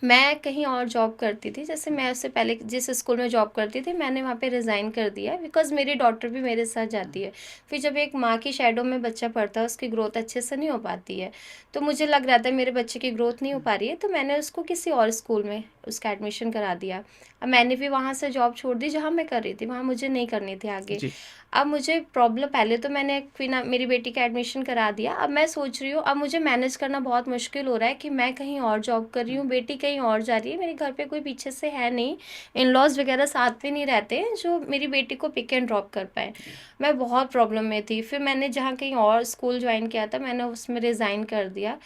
मैं कहीं और जॉब करती थी, जैसे मैं उससे पहले जिस स्कूल में जॉब करती थी, मैंने वहाँ पे रिज़ाइन कर दिया, बिकॉज़ मेरी डॉटर भी मेरे साथ जाती है। फिर जब एक माँ की शैडो में बच्चा पढ़ता है, उसकी ग्रोथ अच्छे से नहीं हो पाती है। तो मुझे लग रहा था मेरे बच्चे की ग्रोथ नहीं हो पा रही है, तो मैंने उसको किसी और स्कूल में उसका एडमिशन करा दिया। अब मैंने भी वहाँ से जॉब छोड़ दी जहाँ मैं कर रही थी, वहाँ मुझे नहीं करनी थी आगे। जी। अब मुझे प्रॉब्लम, पहले तो मैंने फिर ना मेरी बेटी का एडमिशन करा दिया। अब मैं सोच रही हूँ, अब मुझे मैनेज करना बहुत मुश्किल हो रहा है कि मैं कहीं और जॉब कर रही हूँ, बेटी कहीं और जा रही है, मेरे घर पे कोई पीछे से है नहीं, इन लॉज वगैरह साथ में नहीं रहते हैं जो मेरी बेटी को पिक एंड ड्रॉप कर पाए। मैं बहुत प्रॉब्लम में थी। फिर मैंने जहाँ कहीं और स्कूल ज्वाइन किया था, मैंने उसमें रिज़ाइन कर दिया।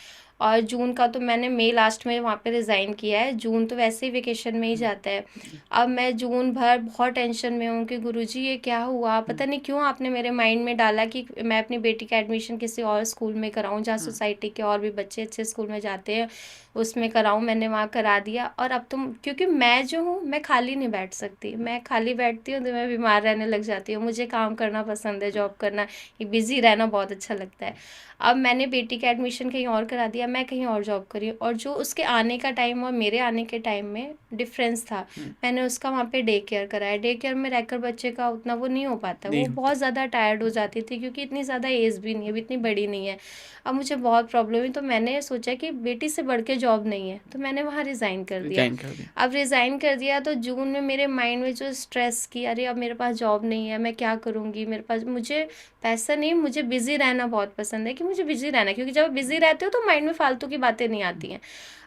और जून का तो मैंने मई लास्ट में वहाँ पे रिज़ाइन किया है। जून तो वैसे ही वेकेशन में ही जाता है। अब मैं जून भर बहुत टेंशन में हूँ कि गुरुजी ये क्या हुआ, पता नहीं क्यों आपने मेरे माइंड में डाला कि मैं अपनी बेटी का एडमिशन किसी और स्कूल में कराऊँ जहाँ सोसाइटी के और भी बच्चे अच्छे स्कूल में जाते हैं, उसमें कराऊँ। मैंने वहाँ करा दिया। और अब तो क्योंकि मैं जो हूँ, मैं खाली नहीं बैठ सकती, मैं खाली बैठती हूँ तो मैं बीमार रहने लग जाती हूँ। मुझे काम करना पसंद है, जॉब करना, ये बिज़ी रहना बहुत अच्छा लगता है। अब मैंने बेटी का एडमिशन कहीं और करा दिया, मैं कहीं और जॉब करी, और जो उसके आने का टाइम और मेरे आने के टाइम में डिफरेंस था, मैंने उसका वहाँ पे डे केयर कराया। डे केयर में रहकर बच्चे का उतना वो नहीं हो पाता, नहीं वो होता। बहुत ज़्यादा टायर्ड हो जाती थी, क्योंकि इतनी ज़्यादा एज भी नहीं है, अभी इतनी बड़ी नहीं है। अब मुझे बहुत प्रॉब्लम हुई, तो मैंने सोचा कि बेटी से बढ़ के जॉब नहीं है, तो मैंने वहाँ रिज़ाइन कर दिया। रिजाइन कर दिया। अब रिज़ाइन कर दिया तो जून में मेरे माइंड में जो स्ट्रेस कि अरे अब मेरे पास जॉब नहीं है, मैं क्या करूँगी, मेरे पास, मुझे पैसा नहीं, मुझे बिज़ी रहना बहुत पसंद है कि मुझे बिज़ी रहना है, क्योंकि जब बिज़ी रहते हो तो माइंड में फालतू की बातें नहीं आती हैं।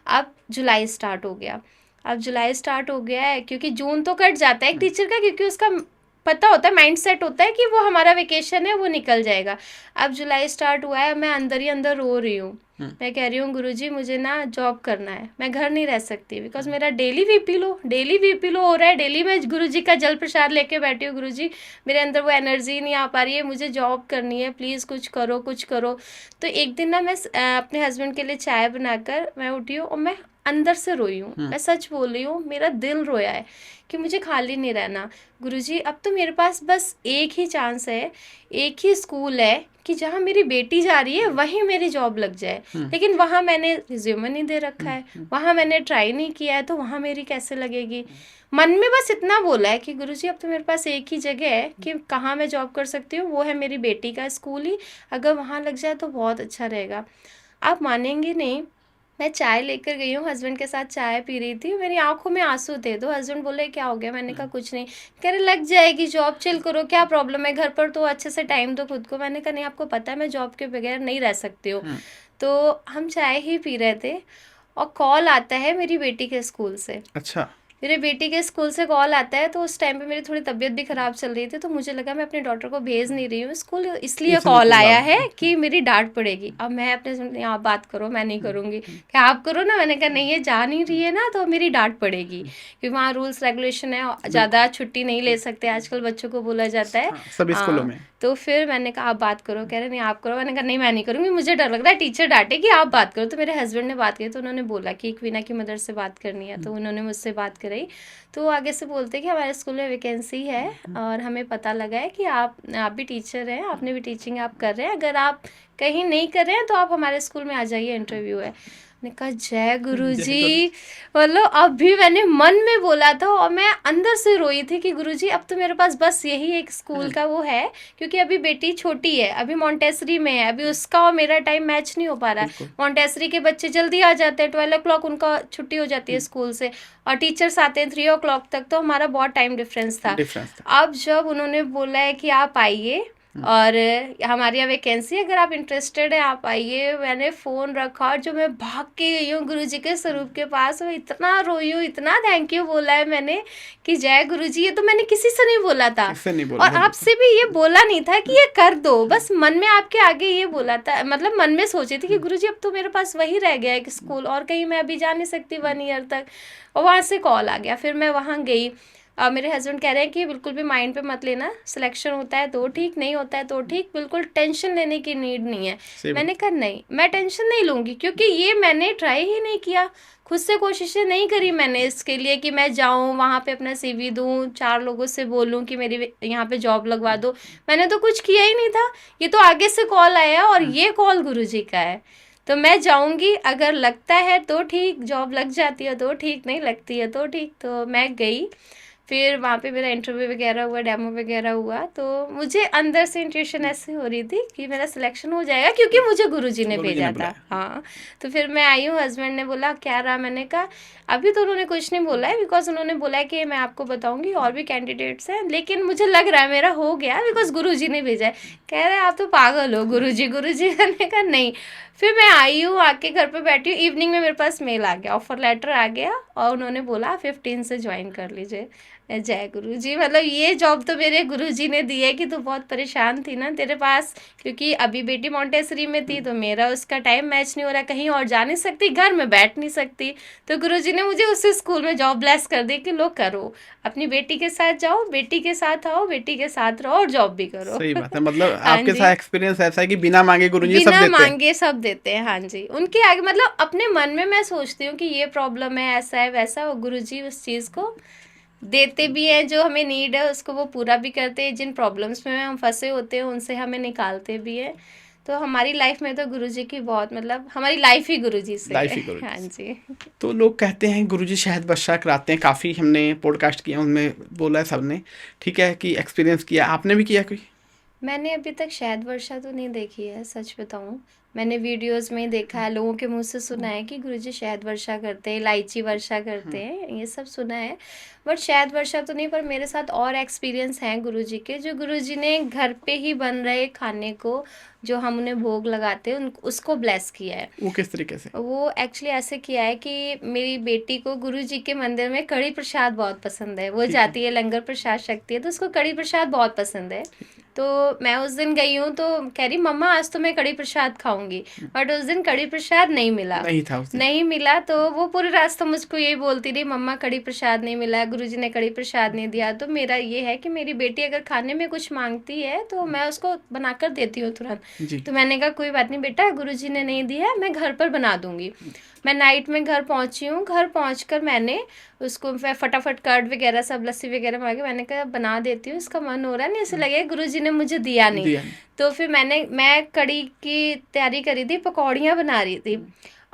अब जुलाई स्टार्ट हो गया। अब जुलाई स्टार्ट हो गया है, क्योंकि जून तो कट जाता है एक टीचर का, क्योंकि उसका पता होता है, माइंड सेट होता है कि वो हमारा वेकेशन है, वो निकल जाएगा। अब जुलाई स्टार्ट हुआ है, मैं अंदर ही अंदर रो रही हूँ। मैं कह रही हूँ गुरुजी मुझे ना जॉब करना है, मैं घर नहीं रह सकती, बिकॉज मेरा डेली बीपी लो हो रहा है। डेली मैं गुरुजी का जल प्रसाद लेके बैठी हूँ, गुरुजी मेरे अंदर वो एनर्जी नहीं आ पा रही है, मुझे जॉब करनी है, प्लीज़ कुछ करो कुछ करो। तो एक दिन ना मैं अपने हस्बैंड के लिए चाय बनाकर मैं उठी हूँ, और मैं अंदर से रोई हूँ, मैं सच बोल रही हूँ, मेरा दिल रोया है कि मुझे खाली नहीं रहना। गुरुजी अब तो मेरे पास बस एक ही चांस है, एक ही स्कूल है कि जहाँ मेरी बेटी जा रही है वहीं मेरी जॉब लग जाए। लेकिन वहाँ मैंने रिज्यूमे नहीं दे रखा है, वहाँ मैंने ट्राई नहीं किया है, तो वहाँ मेरी कैसे लगेगी। मन में बस इतना बोला है कि गुरुजी अब तो मेरे पास एक ही जगह है कि कहाँ मैं जॉब कर सकती हूँ, वो है मेरी बेटी का स्कूल ही, अगर वहाँ लग जाए तो बहुत अच्छा रहेगा। आप मानेंगे नहीं, मैं चाय लेकर गई हूँ, हस्बैंड के साथ चाय पी रही थी, मेरी आंखों में आंसू थे, तो हस्बैंड बोले क्या हो गया, मैंने कहा कुछ नहीं। कह रहे लग जाएगी जॉब, चिल करो, क्या प्रॉब्लम है, घर पर तो अच्छे से टाइम दो खुद को। मैंने कहा नहीं, आपको पता है मैं जॉब के बगैर नहीं रह सकती हूँ। तो हम चाय ही पी रहे थे, और कॉल आता है मेरी बेटी के स्कूल से। अच्छा। मेरे बेटी के स्कूल से कॉल आता है, तो उस टाइम पे मेरी थोड़ी तबीयत भी ख़राब चल रही थी, तो मुझे लगा मैं अपने डॉटर को भेज नहीं रही हूँ स्कूल, इसलिए इसलिए कॉल कॉल आ आया है गया। कि मेरी डांट पड़ेगी। अब मैं अपने हस्बैंड नहीं, आप बात करो, मैं नहीं करूँगी। क्या आप करो ना, मैंने कहा नहीं, ये जा नहीं रही है ना तो मेरी डांट पड़ेगी, क्योंकि वहाँ रूल्स रेगुलेशन है, बिल्कुल। ज़्यादा छुट्टी नहीं ले सकते आजकल, बच्चों को बोला जाता है। हाँ, सभी स्कूलों में। तो फिर मैंने कहा आप बात करो, कह रहे नहीं आप करो। मैंने कहा नहीं मैं नहीं करूँगी, मुझे डर लग रहा है टीचर डांटेगी, आप बात करो। तो मेरे हस्बैंड ने बात की, तो उन्होंने बोला कि एक वीना की मदर से बात करनी है, तो उन्होंने मुझसे बात कराई। तो वो आगे से बोलते कि हमारे स्कूल में वैकेंसी है, और हमें पता लगा है कि आप भी टीचर हैं, आपने भी टीचिंग आप कर रहे हैं, अगर आप कहीं नहीं कर रहे हैं तो आप हमारे स्कूल में आ जाइए, इंटरव्यू है। मैंने कहा जय जय गुरु गुरुजी। मतलब अब भी मैंने मन में बोला था और मैं अंदर से रोई थी कि गुरुजी अब तो मेरे पास बस यही एक स्कूल का वो है, क्योंकि अभी बेटी छोटी है, अभी मॉन्टेसरी में है, अभी उसका और मेरा टाइम मैच नहीं हो पा रहा है। बिल्कुल मॉन्टेसरी के बच्चे जल्दी आ जाते हैं, 12 o'clock उनका छुट्टी हो जाती है स्कूल से, और टीचर्स आते हैं 3 o'clock तक, तो हमारा बहुत टाइम डिफरेंस था। डिफरेंस था। अब जब उन्होंने बोला है कि आप आइए और हमारे यहाँ वैकेंसी है, अगर आप इंटरेस्टेड है आप आइए, मैंने फ़ोन रखा और जो मैं भाग के गई हूँ गुरुजी के स्वरूप के पास, मैं इतना रोई हूँ, इतना थैंक यू बोला है मैंने कि जय गुरुजी। ये तो मैंने किसी से नहीं बोला था किससे नहीं बोला और था, आपसे भी ये बोला नहीं था कि ये कर दो, बस मन में आपके आगे ये बोला था, मतलब मन में सोची थी कि गुरुजी अब तो मेरे पास वही रह गया है कि स्कूल, और कहीं मैं अभी जा नहीं सकती 1 year तक। और वहाँ से कॉल आ गया, फिर मैं वहाँ गई। मेरे हस्बैंड कह रहे हैं कि बिल्कुल भी माइंड पे मत लेना, सिलेक्शन होता है तो ठीक, नहीं होता है तो ठीक, बिल्कुल टेंशन लेने की नीड नहीं है। सही बात। मैंने कहा नहीं, मैं टेंशन नहीं लूँगी, क्योंकि ये मैंने ट्राई ही नहीं किया, खुद से कोशिशें नहीं करी मैंने इसके लिए कि मैं जाऊँ वहाँ पे अपना CV दूँ, 4 लोगों से बोलूँ कि मेरी यहाँ पे जॉब लगवा दो। मैंने तो कुछ किया ही नहीं था, ये तो आगे से कॉल आया और ये कॉल गुरुजी का है, तो मैं जाऊँगी, अगर लगता है तो ठीक, जॉब लग जाती है तो ठीक, नहीं लगती है तो ठीक। तो मैं गई, फिर वहाँ पे मेरा इंटरव्यू वगैरह हुआ, डेमो वगैरह हुआ, तो मुझे अंदर से इंट्यूशन ऐसे हो रही थी कि मेरा सिलेक्शन हो जाएगा, क्योंकि मुझे गुरुजी ने गुरुजी ने भेजा था। बुलाया। हाँ, तो फिर मैं आई हूँ, हस्बैंड ने बोला क्या रहा, मैंने कहा अभी तो उन्होंने कुछ नहीं बोला है, बिकॉज उन्होंने बोला है कि मैं आपको बताऊंगी और भी कैंडिडेट्स हैं, लेकिन मुझे लग रहा है मेरा हो गया बिकॉज गुरुजी ने भेजा है। कह रहे आप तो पागल हो, गुरुजी गुरुजी। मैंने कहा नहीं। फिर मैं आई हूँ, आके घर पे बैठी हूँ, इवनिंग में मेरे पास मेल आ गया, ऑफर लेटर आ गया, और उन्होंने बोला 15 से ज्वाइन कर लीजिए। जय गुरुजी, मतलब ये जॉब तो मेरे गुरुजी ने दी है कि तू बहुत परेशान थी ना तेरे पास, क्योंकि अभी बेटी मॉन्टेसरी में थी, तो मेरा उसका टाइम मैच नहीं हो रहा, कहीं और जा नहीं सकती, घर में बैठ नहीं सकती, तो गुरुजी ने मुझे उसी स्कूल में जॉब ब्लेस कर दी कि लो करो, अपनी बेटी के साथ जाओ, बेटी के साथ आओ, बेटी के साथ रहो और जॉब भी करो। सही बात है, मतलब हाँ आपके जी, साथ एक्सपीरियंस ऐसा है कि बिना मांगे गुरुजी सब बिना देते हैं। मांगे सब देते हैं। हाँ जी, उनके आगे मतलब अपने मन में मैं सोचती हूँ कि ये प्रॉब्लम है, ऐसा है वैसा, और गुरुजी उस चीज़ को देते भी हैं, जो हमें नीड है उसको वो पूरा भी करते हैं, जिन प्रॉब्लम्स में हम फंसे होते हैं उनसे हमें निकालते भी हैं। तो हमारी लाइफ में तो गुरुजी की बहुत, मतलब हमारी लाइफ ही गुरुजी से लाइफ है। ही गुरुजी हाँ से। जी। तो लोग कहते हैं गुरुजी शहद वर्षा कराते हैं, काफ़ी हमने पॉडकास्ट किया उनमें बोला है सबने, ठीक है, कि एक्सपीरियंस किया, आपने भी किया कोई? मैंने अभी तक शहद वर्षा तो नहीं देखी है, सच बताऊँ। मैंने वीडियोस में ही देखा है, लोगों के मुंह से सुना है कि गुरुजी शहद वर्षा करते हैं, इलायची वर्षा करते हैं, ये सब सुना है, बट शहद वर्षा तो नहीं। पर मेरे साथ और एक्सपीरियंस हैं गुरुजी के, जो गुरुजी ने घर पे ही बन रहे खाने को, जो हम उन्हें भोग लगाते हैं, उसको ब्लेस किया है। वो किस तरीके से? वो एक्चुअली ऐसे किया है कि मेरी बेटी को गुरुजी के मंदिर में कड़ी प्रसाद बहुत पसंद है, वो ठीक है। जाती है लंगर प्रसाद शक्ति है, तो उसको कड़ी प्रसाद बहुत पसंद है। तो मैं उस दिन गई हूँ, तो कह रही मम्मा आज तो मैं कड़ी प्रसाद खाऊंगी, बट उस दिन कड़ी प्रसाद नहीं मिला। नहीं था उस दिन। नहीं मिला, तो वो पूरे रास्ता मुझको यही बोलती रही, मम्मा कड़ी प्रसाद नहीं मिला, गुरुजी ने कड़ी प्रसाद नहीं दिया। तो मेरा ये है कि मेरी बेटी अगर खाने में कुछ मांगती है तो मैं उसको बनाकर देती हूँ तुरंत। जी। तो मैंने कहा कोई बात नहीं बेटा, गुरुजी ने नहीं दिया, मैं घर पर बना दूंगी। मैं नाइट में घर पहुंची हूँ, घर पहुंचकर मैंने उसको फटाफट कर्ड वगैरह सब लस्सी वगैरह मांगे, मैंने कहा बना देती हूँ, इसका मन हो रहा है, नहीं ऐसे लगे गुरुजी ने मुझे दिया नहीं। दिया नहीं। तो फिर मैं कड़ी की तैयारी करी थी, पकौड़ियाँ बना रही थी,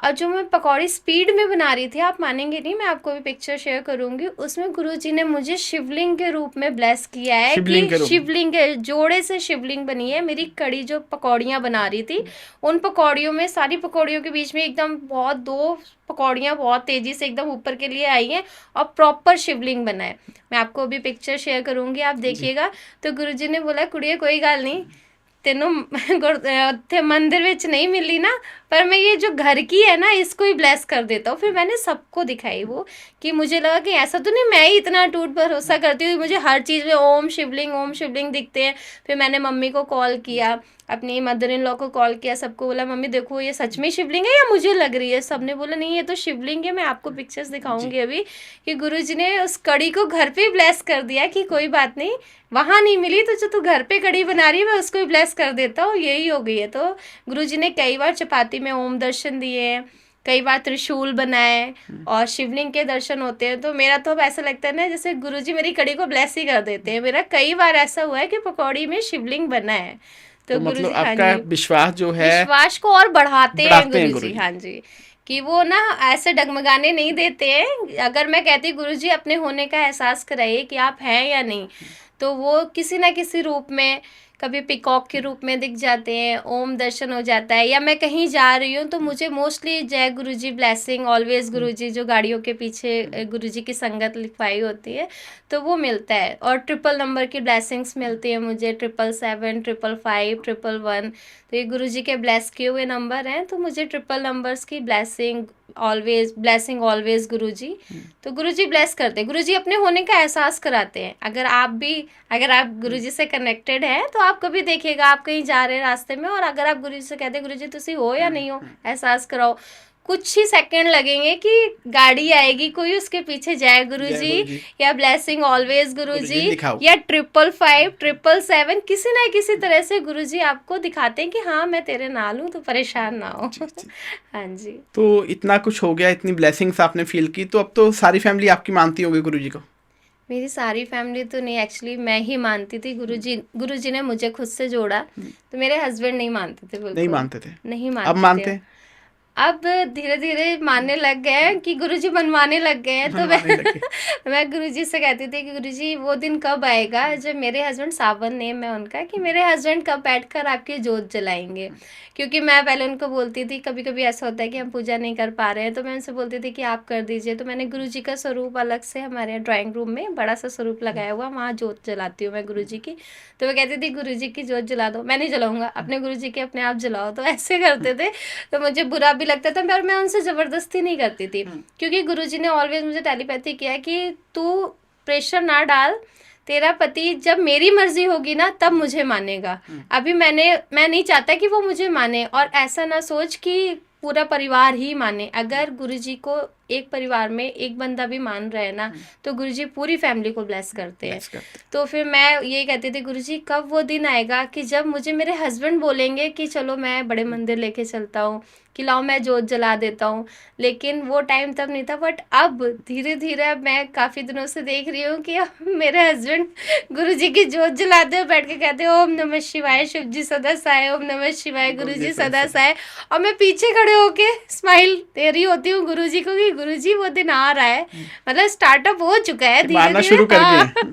और जो मैं पकौड़ी स्पीड में बना रही थी, आप मानेंगे नहीं, मैं आपको भी पिक्चर शेयर करूंगी, उसमें गुरुजी ने मुझे शिवलिंग के रूप में ब्लेस किया है शिवलिंग के कि रूप में। शिवलिंग जोड़े से शिवलिंग बनी है। मेरी कड़ी जो पकौड़ियाँ बना रही थी, उन पकौड़ियों में, सारी पकौड़ियों के बीच में एकदम बहुत, 2 पकौड़ियाँ बहुत तेजी से एकदम ऊपर के लिए आई हैं और प्रॉपर शिवलिंग बना है। मैं आपको अभी पिक्चर शेयर करूंगी, आप देखिएगा। तो गुरुजी ने बोला कुड़िए कोई गल नहीं, तेनों उत्थे मंदिर विच नहीं मिली ना, पर मैं ये जो घर की है ना इसको ही ब्लेस कर देता हूँ। फिर मैंने सबको दिखाई वो, कि मुझे लगा कि ऐसा तो नहीं मैं ही इतना टूट भरोसा करती हूँ, मुझे हर चीज़ में ओम शिवलिंग दिखते हैं। फिर मैंने मम्मी को कॉल किया, अपनी मदर इन लॉ को कॉल किया, सबको बोला मम्मी देखो ये सच में शिवलिंग है या मुझे लग रही है। सबने बोला नहीं ये तो शिवलिंग है, मैं आपको पिक्चर्स दिखाऊंगी अभी, कि गुरुजी ने उस कड़ी को घर पे ही ब्लेस कर दिया कि कोई बात नहीं, वहाँ नहीं मिली तो जो तू घर पे कड़ी बना रही है मैं उसको ही ब्लेस कर देता हूँ, यही हो गई है। तो गुरुजी ने कई बार चपाती में ओम दर्शन दिए, कई बार त्रिशूल बनाए, और शिवलिंग के दर्शन होते हैं। तो मेरा तो अब ऐसा लगता है ना जैसे गुरुजी मेरी कड़ी को ब्लेस ही कर देते हैं। मेरा कई बार ऐसा हुआ है कि पकौड़ी में शिवलिंग बना है। तो तो मतलब गुरुजी, हाँ आपका जी, विश्वास जो है विश्वास को और बढ़ाते हैं बढ़ाते हैं गुरुजी, गुरुजी। हाँ जी, कि वो ना ऐसे डगमगाने नहीं देते हैं। अगर मैं कहती गुरुजी अपने होने का एहसास कराइए कि आप हैं या नहीं, तो वो किसी ना किसी रूप में, कभी पिकॉक के रूप में दिख जाते हैं, ओम दर्शन हो जाता है, या मैं कहीं जा रही हूँ तो मुझे मोस्टली जय गुरुजी, ब्लेसिंग ऑलवेज गुरुजी, जो गाड़ियों के पीछे गुरुजी की संगत लिखवाई होती है, तो वो मिलता है। और ट्रिपल नंबर की ब्लेसिंग्स मिलती है मुझे, 777, 555, 111। तो ये गुरुजी के ब्लेस किए हुए नंबर हैं, तो मुझे ट्रिपल नंबर्स की ब्लेसिंग ऑलवेज गुरुजी। तो गुरुजी ब्लेस करते हैं, गुरुजी अपने होने का एहसास कराते हैं। अगर आप गुरुजी से कनेक्टेड हैं तो आप कभी देखिएगा, आप कहीं जा रहे हैं रास्ते में, और अगर आप गुरुजी से कहते हैं गुरुजी तुसी हो या नहीं हो, एहसास कराओ, कुछ ही सेकंड लगेंगे कि गाड़ी आएगी कोई, उसके पीछे जय जय गुरुजी गुरुजी या ब्लेसिंग ऑलवेज गुरुजी गुरुजी लिखा हो। या 555, 777, किसी ना किसी तरह से गुरुजी आपको दिखाते हैं कि हाँ मैं तेरे नाल हूँ, तो परेशान ना हो। जी जी। हाँ जी। तो इतना कुछ हो गया, इतनी ब्लेसिंग्स आपने फील की, तो अब तो सारी फैमिली आपकी मानती होगी गुरुजी को। मेरी सारी फैमिली तो नहीं, एक्चुअली मैं ही मानती थी। गुरुजी ने मुझे खुद से जोड़ा, तो मेरे हस्बैंड नहीं मानते थे, नहीं बिल्कुल मानते थे, नहीं अब मानते थे। मानते हैं, अब धीरे धीरे मानने लग गए हैं कि गुरुजी मनवाने लग गए हैं, तो मनवाने लगे। मैं गुरुजी से कहती थी कि गुरुजी वो दिन कब आएगा जब मेरे हस्बैंड, सावन नेम है उनका, कि मेरे हस्बैंड कब बैठकर आपकी जोत जलाएंगे। क्योंकि मैं पहले उनको बोलती थी, कभी कभी ऐसा होता है कि हम पूजा नहीं कर पा रहे हैं, तो मैं उनसे बोलती थी कि आप कर दीजिए। तो मैंने गुरुजी का स्वरूप अलग से हमारे ड्राइंग रूम में बड़ा सा स्वरूप लगाया हुआ, वहाँ जोत जलाती हूँ मैं गुरुजी की। तो मैं कहती थी गुरुजी की जोत जला दो, मैं नहीं जलाऊंगा, अपने गुरुजी की अपने आप जलाओ। तो ऐसे करते थे, तो मुझे बुरा भी लगता था, पर मैं उनसे ज़बरदस्ती नहीं करती थी, क्योंकि गुरुजी ने ऑलवेज मुझे टेलीपैथी किया कि तू प्रेशर ना डाल, तेरा पति जब मेरी मर्जी होगी ना तब मुझे मानेगा। अभी मैं नहीं चाहता कि वो मुझे माने, और ऐसा ना सोच कि पूरा परिवार ही माने। अगर गुरुजी को एक परिवार में एक बंदा भी मान रहा है ना, तो गुरुजी पूरी फैमिली को ब्लेस करते हैं। ब्लेस करते तो फिर मैं ये कहती थी गुरुजी कब वो दिन आएगा कि जब मुझे मेरे हस्बैंड बोलेंगे कि चलो मैं बड़े मंदिर लेके चलता हूँ, कि लाओ मैं जोत जला देता हूँ। लेकिन वो टाइम तब नहीं था, बट अब धीरे धीरे अब मैं काफ़ी दिनों से देख रही हूँ कि अब मेरे हस्बैंड गुरुजी की जोत जलाते हुए बैठ के कहते हैं ओम नमः शिवाय, शिव जी सदा साय, ओम नमः शिवाय, गुरुजी सदा साय। और मैं पीछे खड़े होके स्माइल दे रही होती हूँ गुरुजी को कि गुरुजी वो दिन आ रहा है, मतलब स्टार्टअप हो चुका है कि धीरे मानना धीरे। शुरू कर गए हाँ हैं।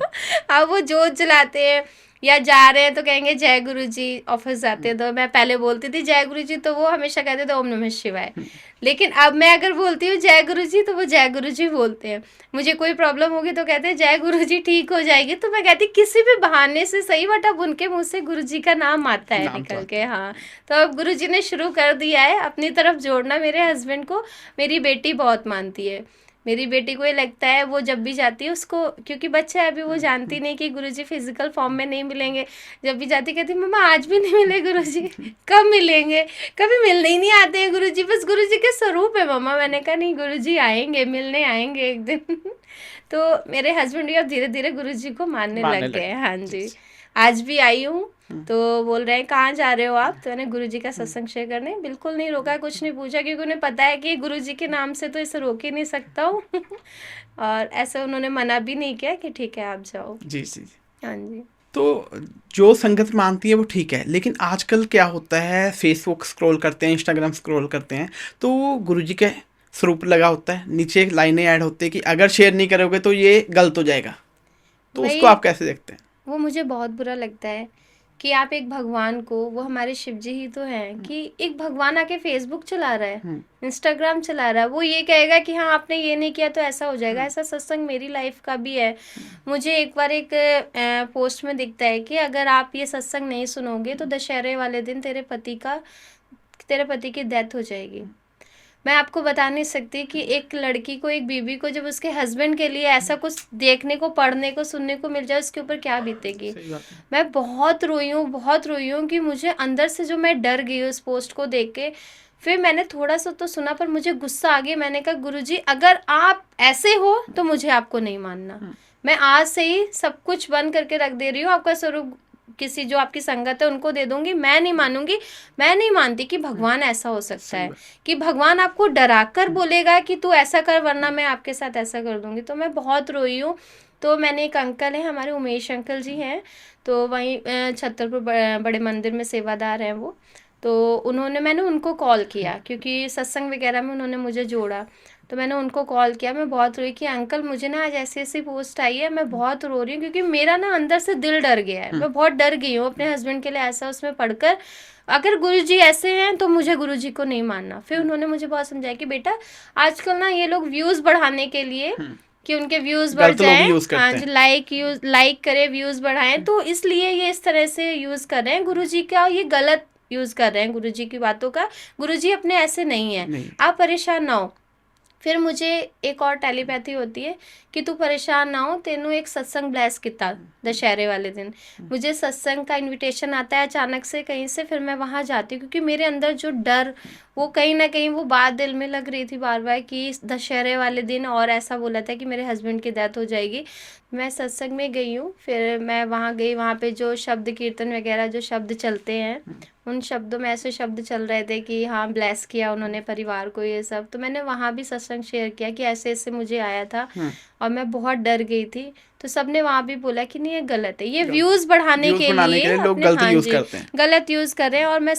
अब वो जोत जलाते हैं, या जा रहे हैं तो कहेंगे जय गुरुजी, ऑफिस जाते हैं तो मैं पहले बोलती थी जय गुरुजी, तो वो हमेशा कहते थे ओम नमः शिवाय। लेकिन अब मैं अगर बोलती हूँ जय गुरुजी, तो वो जय गुरुजी बोलते हैं। मुझे कोई प्रॉब्लम होगी तो कहते हैं जय गुरुजी ठीक हो जाएगी, तो मैं कहती किसी भी बहाने से सही, बट अब उनके मुंह से गुरुजी का नाम आता है नाम तो निकल आता के। हाँ, तो अब गुरुजी ने शुरू कर दिया है अपनी तरफ जोड़ना मेरे हस्बैंड को। मेरी बेटी बहुत मानती है, मेरी बेटी को ये लगता है, वो जब भी जाती है उसको, क्योंकि बच्चा है अभी, वो जानती नहीं कि गुरुजी फिजिकल फॉर्म में नहीं मिलेंगे। जब भी जाती कहती मम्मा आज भी नहीं मिले गुरुजी, कब मिलेंगे, कभी मिलने ही नहीं आते हैं गुरुजी, बस गुरुजी के स्वरूप है मम्मा। मैंने कहा नहीं, गुरुजी आएंगे, मिलने आएंगे एक दिन। तो मेरे हस्बैंड भी अब धीरे धीरे गुरुजी को मानने मानने लग गए लगे। हैं। हाँ जी जी, जी। आज भी आई हूँ, तो बोल रहे हैं कहाँ जा रहे हो आप, तो मैंने गुरुजी का सत्संग शेयर करने, बिल्कुल नहीं रोका, कुछ नहीं पूछा, क्योंकि उन्हें पता है कि गुरुजी के नाम से तो इसे रोक ही नहीं सकता हूँ। और ऐसे उन्होंने मना भी नहीं किया कि ठीक है आप जाओ। जी जी जी। हाँ जी। तो जो संगत मानती है वो ठीक है, लेकिन आजकल क्या होता है, फेसबुक स्क्रॉल करते हैं, इंस्टाग्राम स्क्रॉल करते हैं, तो गुरुजी के स्वरूप लगा होता है, नीचे लाइनें ऐड होती है कि अगर शेयर नहीं करोगे तो ये गलत हो जाएगा, तो उसको वही, आप कैसे देखते हैं? वो मुझे बहुत बुरा लगता है कि आप एक भगवान को, वो हमारे शिव जी ही तो हैं, कि एक भगवान आके फेसबुक चला रहा है, इंस्टाग्राम चला रहा है, वो ये कहेगा कि हाँ आपने ये नहीं किया तो ऐसा हो जाएगा। ऐसा सत्संग मेरी लाइफ का भी है। मुझे एक बार एक पोस्ट में दिखता है कि अगर आप ये सत्संग नहीं सुनोगे तो दशहरे वाले दिन तेरे पति की डेथ हो जाएगी। मैं आपको बता नहीं सकती कि एक लड़की को, एक बीवी को, जब उसके हस्बैंड के लिए ऐसा कुछ देखने को, पढ़ने को, सुनने को मिल जाए, उसके ऊपर क्या बीतेगी। सही बात है। मैं बहुत रोई हूँ कि मुझे अंदर से, जो मैं डर गई उस पोस्ट को देख के। फिर मैंने थोड़ा सा तो सुना, पर मुझे गुस्सा आ गया। मैंने कहा गुरुजी अगर आप ऐसे हो तो मुझे आपको नहीं मानना। मैं आज से ही सब कुछ बंद करके रख दे रही हूँ, आपका स्वरूप किसी जो आपकी संगत है उनको दे दूंगी। मैं नहीं मानूंगी, मैं नहीं मानती कि भगवान ऐसा हो सकता है, कि भगवान आपको डरा कर बोलेगा कि तू ऐसा कर वरना मैं आपके साथ ऐसा कर दूंगी। तो मैं बहुत रोई हूँ। तो मैंने एक अंकल हैं हमारे, उमेश अंकल जी हैं, तो वहीं छतरपुर बड़े मंदिर में सेवादार हैं वो। तो मैंने उनको कॉल किया क्योंकि सत्संग वगैरह में उन्होंने मुझे जोड़ा। तो मैंने उनको कॉल किया, मैं बहुत रोई कि अंकल मुझे ना आज ऐसी ऐसी पोस्ट आई है, मैं बहुत रो रही हूँ क्योंकि मेरा ना अंदर से दिल डर गया है, मैं बहुत डर गई हूँ अपने हस्बैंड के लिए ऐसा उसमें पढ़कर। अगर गुरुजी ऐसे हैं तो मुझे गुरुजी को नहीं मानना। फिर उन्होंने मुझे बहुत समझाया कि बेटा आजकल ना ये लोग व्यूज बढ़ाने के लिए कि उनके व्यूज बढ़ गलत लोग जाएं, यूज हाँ करते जी, हैं। लाइक करे, व्यूज बढ़ाएं, तो इसलिए ये इस तरह से यूज कर रहे हैं गुरुजी का, ये गलत यूज कर रहे हैं गुरुजी की बातों का। गुरुजी अपने ऐसे नहीं है, नहीं। आप परेशान ना हो। फिर मुझे एक और टेलीपैथी होती है कि तू परेशान ना हो, तेनू एक सत्संग ब्लेस किता दशहरे वाले दिन। मुझे सत्संग का इनविटेशन आता है अचानक से कहीं से, फिर मैं वहाँ जाती हूँ क्योंकि मेरे अंदर जो डर, वो कहीं ना कहीं वो बात दिल में लग रही थी बार बार कि दशहरे वाले दिन, और ऐसा बोला था कि मेरे हस्बैंड की डेथ हो जाएगी। मैं सत्संग में गई हूँ, फिर मैं वहाँ गई, वहाँ पे जो शब्द कीर्तन वगैरह जो शब्द चलते हैं, उन शब्दों में ऐसे शब्द चल रहे थे कि हाँ ब्लेस किया उन्होंने परिवार को, ये सब। तो मैंने वहाँ भी सत्संग शेयर किया कि ऐसे ऐसे मुझे आया था और मैं बहुत डर गई थी। तो सबने वहाँ भी बोला कि नहीं ये गलत है, ये व्यूज़ बढ़ाने के लिए लोग अपने, गलत हाँ यूज जी, करते हैं। गलत यूज़ कर रहे हैं। और मैं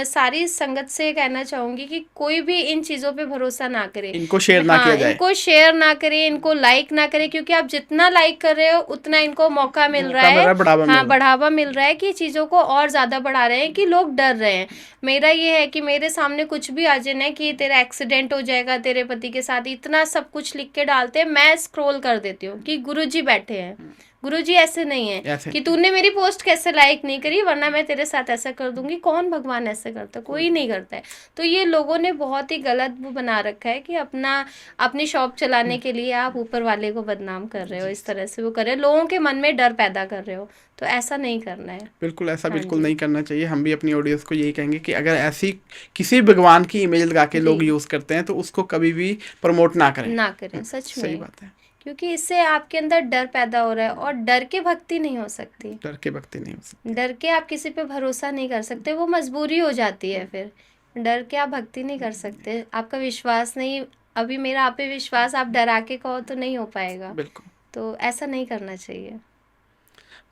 सारी संगत से कहना चाहूँगी कि कोई भी इन चीज़ों पे भरोसा ना करे, इनको शेयर ना किया हाँ जाए। इनको शेयर ना करे, इनको लाइक ना करे, क्योंकि आप जितना लाइक कर रहे हो उतना इनको मौका मिल रहा है, बढ़ावा मिल हाँ रहा है। बढ़ावा मिल रहा है कि चीज़ों को और ज़्यादा बढ़ा रहे हैं, कि लोग डर रहे हैं। मेरा ये है कि मेरे सामने कुछ भी आ जाए ना कि तेरा एक्सीडेंट हो जाएगा तेरे पति के साथ, इतना सब कुछ लिख के डालते हैं, मैं स्क्रॉल कर देती हूँ कि गुरुजी बैठे हैं, गुरुजी ऐसे नहीं है ऐसे कि तूने मेरी पोस्ट कैसे लाइक नहीं करी वरना मैं तेरे साथ ऐसा कर दूंगी। कौन भगवान ऐसे करता, कोई नहीं करता है। तो ये लोगों ने बहुत ही गलत वो बना रखा है कि अपनी शॉप चलाने के लिए आप ऊपर वाले को बदनाम कर रहे हो, इस तरह से वो कर रहे हो, लोगों के मन में डर पैदा कर रहे हो। तो ऐसा नहीं करना है, बिल्कुल ऐसा हाँ बिल्कुल जी, नहीं करना चाहिए। हम भी अपनी ऑडियंस को यही कहेंगे कि अगर ऐसी किसी भगवान की इमेज लगा के लोग जी यूज करते हैं तो उसको कभी भी प्रमोट ना करें। ना करें, सच सही में, बात है। क्योंकि इससे आपके अंदर डर पैदा हो रहा है, और डर के भक्ति नहीं हो सकती, डर के भक्ति नहीं हो सकती। डर के आप किसी पे भरोसा नहीं कर सकते, वो मजबूरी हो जाती है। फिर डर के आप भक्ति नहीं कर सकते, आपका विश्वास नहीं, अभी मेरा आप पे विश्वास, आप डरा के कहो तो नहीं हो पाएगा। बिल्कुल। तो ऐसा नहीं करना चाहिए।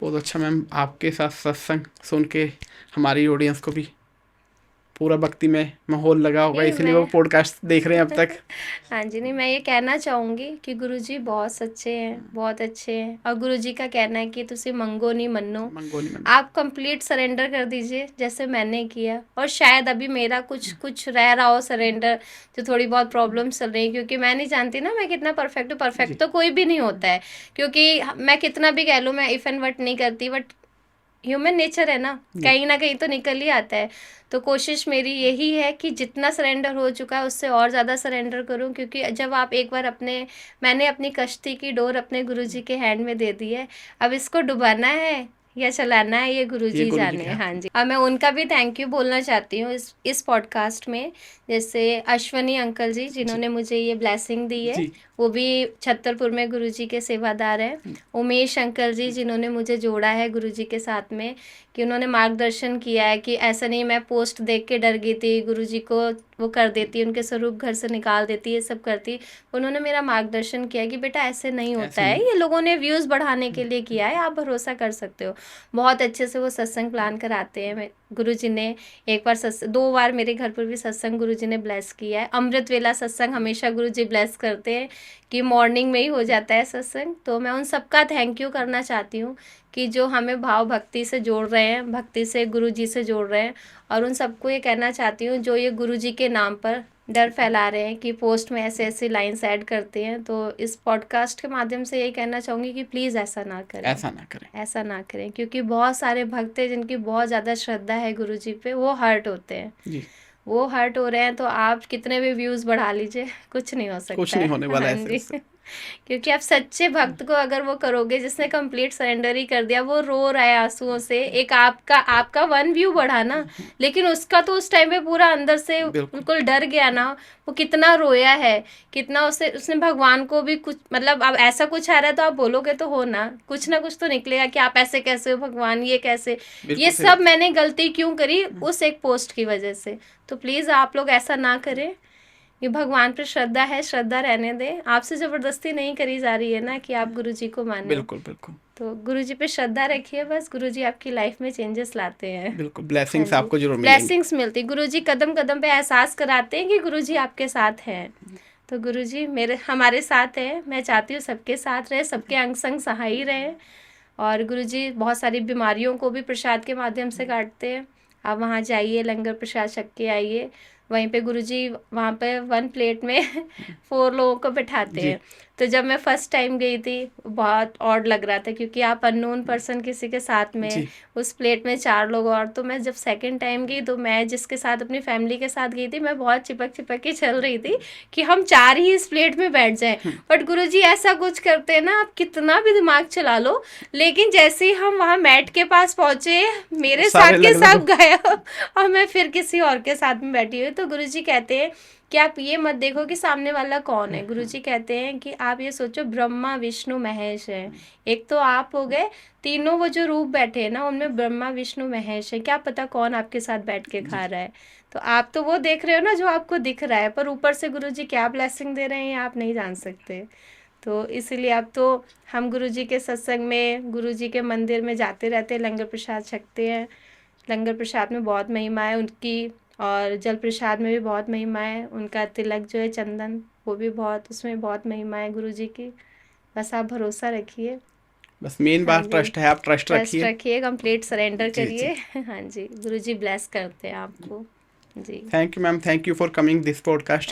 बहुत अच्छा मैम, आपके साथ सत्संग सुन के हमारी ऑडियंस को भी पूरा भक्ति में माहौल लगा होगा, नहीं इसलिए वो मैं पॉडकास्ट देख रहे हैं अब तक। हाँ जी, नहीं मैं ये कहना चाहूँगी कि गुरुजी बहुत सच्चे हैं, बहुत अच्छे हैं, और गुरुजी का कहना है कि तुसी मंगो नहीं मन्नो, मंगोली में आप कंप्लीट सरेंडर कर दीजिए जैसे मैंने किया। और शायद अभी मेरा कुछ कुछ रह रहा हो सरेंडर, जो थोड़ी बहुत प्रॉब्लम चल रही है, क्योंकि मैं नहीं जानती ना मैं कितना परफेक्ट हूँ, परफेक्ट तो कोई भी नहीं होता है, क्योंकि मैं कितना भी कह लूँ मैं इफ एंड बट नहीं करती, बट ह्यूमन नेचर है ना कहीं तो निकल ही आता है। तो कोशिश मेरी यही है कि जितना सरेंडर हो चुका है उससे और ज़्यादा सरेंडर करूं, क्योंकि जब आप एक बार मैंने अपनी कश्ती की डोर अपने गुरुजी के हैंड में दे दी है, अब इसको डुबाना है या चलाना है ये ये गुरुजी गुरुजी जाने। के हाथ हाँ जी, और मैं उनका भी थैंक यू बोलना चाहती हूँ इस पॉडकास्ट में, जैसे अश्वनी अंकल जी जिन्होंने मुझे ये ब्लेसिंग दी है, जी। वो भी छतरपुर में गुरुजी के सेवादार हैं। उमेश अंकल जी जिन्होंने मुझे जोड़ा है गुरुजी के साथ में, कि उन्होंने मार्गदर्शन किया है कि ऐसा नहीं मैं पोस्ट देख के डर गई थी, गुरुजी को वो कर देती, उनके स्वरूप घर से निकाल देती, ये सब करती। उन्होंने मेरा मार्गदर्शन किया कि बेटा ऐसे नहीं होता ऐसे है, नहीं। ये लोगों ने व्यूज़ बढ़ाने के लिए किया है, आप भरोसा कर सकते हो। बहुत अच्छे से वो सत्संग प्लान कराते हैं। गुरुजी ने एक बार 2 बार मेरे घर पर भी सत्संग गुरुजी ने ब्लेस किया है। अमृत वेला सत्संग हमेशा गुरुजी ब्लेस करते हैं कि मॉर्निंग में ही हो जाता है सत्संग। तो मैं उन सबका थैंक यू करना चाहती हूँ कि जो हमें भाव भक्ति से जोड़ रहे हैं, भक्ति से गुरुजी से जोड़ रहे हैं। और उन सबको ये कहना चाहती हूँ जो ये गुरुजी के नाम पर डर फैला रहे हैं कि पोस्ट में ऐसे ऐसे लाइन्स ऐड करते हैं, तो इस पॉडकास्ट के माध्यम से यही कहना चाहूँगी कि प्लीज़ ऐसा ना करें, ऐसा ना करें। ऐसा ना करें, क्योंकि बहुत सारे भक्त हैं जिनकी बहुत ज़्यादा श्रद्धा है गुरुजी पे, वो हर्ट होते हैं, जी। वो हर्ट हो रहे हैं। तो आप कितने भी व्यूज़ बढ़ा लीजिए, कुछ नहीं हो सकता कुछ है। नहीं होने वाला हाँ ऐसे जी उससे। क्योंकि आप सच्चे भक्त को अगर वो करोगे जिसने कंप्लीट सरेंडर ही कर दिया, वो रो रहा है आंसुओं से, एक आपका 1 व्यू बढ़ा ना, लेकिन उसका तो उस टाइम पे पूरा अंदर से बिल्कुल। बिल्कुल डर गया ना, वो कितना रोया है, कितना उसने भगवान को भी कुछ, मतलब अब ऐसा कुछ आ रहा है तो आप बोलोगे तो हो ना कुछ तो निकलेगा कि आप ऐसे कैसे हो भगवान, ये कैसे, बिल्कुल ये सही सब बात। मैंने गलती क्यों करी उस एक पोस्ट की वजह से। तो प्लीज़ आप लोग ऐसा ना करें, ये भगवान पे श्रद्धा है, श्रद्धा रहने दें। आपसे ज़बरदस्ती नहीं करी जा रही है ना कि आप गुरुजी को माने। बिल्कुल, बिल्कुल। तो गुरुजी पे श्रद्धा रखिए, बस गुरुजी आपकी लाइफ में चेंजेस लाते हैं। बिल्कुल, हाँ ब्लेसिंग्स जी, आपको ज़रूर मिलेंगी। ब्लेसिंग्स मिलती, गुरुजी कदम-कदम पे एहसास कराते हैं कि गुरुजी आपके साथ हैं। तो गुरुजी मेरे हमारे साथ हैं, मैं चाहती हूँ सबके साथ रहे, सबके अंग संग सहाई रहे। और गुरुजी बहुत सारी बीमारियों को भी प्रसाद के माध्यम से काटते हैं। आप वहाँ जाइए, लंगर प्रसाद छक के आइए। वहीं पे गुरुजी वहाँ पे 1 प्लेट में 4 लोगों को बिठाते जी। हैं। तो जब मैं फर्स्ट टाइम गई थी, बहुत ऑड लग रहा था क्योंकि आप अननोन पर्सन किसी के साथ में, जी। उस प्लेट में 4 लोग और। तो मैं जब सेकंड टाइम गई तो मैं जिसके साथ अपनी फैमिली के साथ गई थी, मैं बहुत चिपक के चल रही थी कि हम 4 ही इस प्लेट में बैठ जाएं। बट गुरुजी ऐसा कुछ करते हैं ना, आप कितना भी दिमाग चला लो, लेकिन जैसे ही हम वहाँ मैट के पास पहुंचे, मेरे सारे साथ के अलग-अलग साथ हो। गायब और मैं फिर किसी और के साथ में बैठी हुई। तो गुरुजी कहते हैं कि आप ये मत देखो कि सामने वाला कौन है। गुरुजी कहते हैं कि आप ये सोचो ब्रह्मा विष्णु महेश है। एक तो आप हो गए, तीनों वो जो रूप बैठे हैं ना, उनमें ब्रह्मा विष्णु महेश है। क्या पता कौन आपके साथ बैठ के खा रहा है। तो आप तो वो देख रहे हो ना जो आपको दिख रहा है, पर ऊपर से गुरुजी क्या ब्लेसिंग दे रहे हैं आप नहीं जान सकते। तो इसीलिए अब तो हम गुरुजी के सत्संग में, गुरुजी के मंदिर में जाते रहते हैं, लंगर प्रसाद छकते हैं। लंगर प्रसाद में बहुत महिमा है उनकी, और जल प्रसाद में भी बहुत महिमा है। उनका तिलक जो है चंदन, वो भी बहुत, उसमें बहुत महिमा है गुरुजी की। बस आप भरोसा रखिए। बस मेन हाँ बात जी, ट्रस्ट है, आप ट्रस्ट ट्रस्ट रखिए। रखिए, कंप्लीट सरेंडर जी, जी। करिए। हाँ जी, गुरुजी ब्लेस करते हैं आपको। जी। Thank you ma'am, thank you for coming this podcast.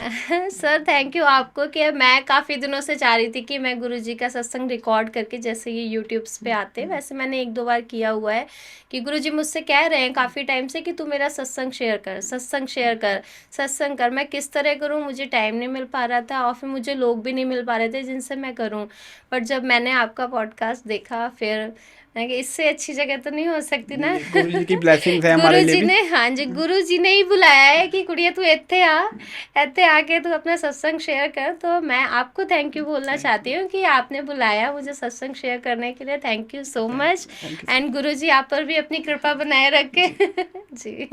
Sir thank you आपको कि मैं काफ़ी दिनों से चाह रही थी कि मैं गुरुजी का सत्संग रिकॉर्ड करके, जैसे ये यूट्यूब्स पे आते हैं वैसे मैंने 1-2 बार किया हुआ है, कि गुरुजी मुझसे कह रहे हैं काफ़ी टाइम से कि तू मेरा सत्संग शेयर कर, सत्संग शेयर कर, सत्संग कर। मैं किस तरह करूं, मुझे टाइम नहीं मिल पा रहा था और फिर मुझे लोग भी नहीं मिल पा रहे थे जिनसे मैं करूं। बट जब मैंने आपका पॉडकास्ट देखा, फिर मैं कि इससे अच्छी जगह तो नहीं हो सकती ना। गुरु जी की ब्लेसिंग्स है हमारे लिए गुरुजी भी। ने, हाँ जी, गुरुजी ने ही बुलाया है कि कुड़िया तू इत्थे आ, इत्थे आके तू अपना सत्संग शेयर कर। तो मैं आपको थैंक यू बोलना चाहती हूँ कि आपने बुलाया मुझे सत्संग शेयर करने के लिए। Thank you so much. Thank you. And Guruji आप पर भी अपनी कृपा बनाए रखे। जी,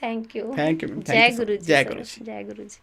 thank you. Thank you ma'am, thank जय यू सो मच। गुरुजी जय सर, गुरु जी। जय गुरुजी।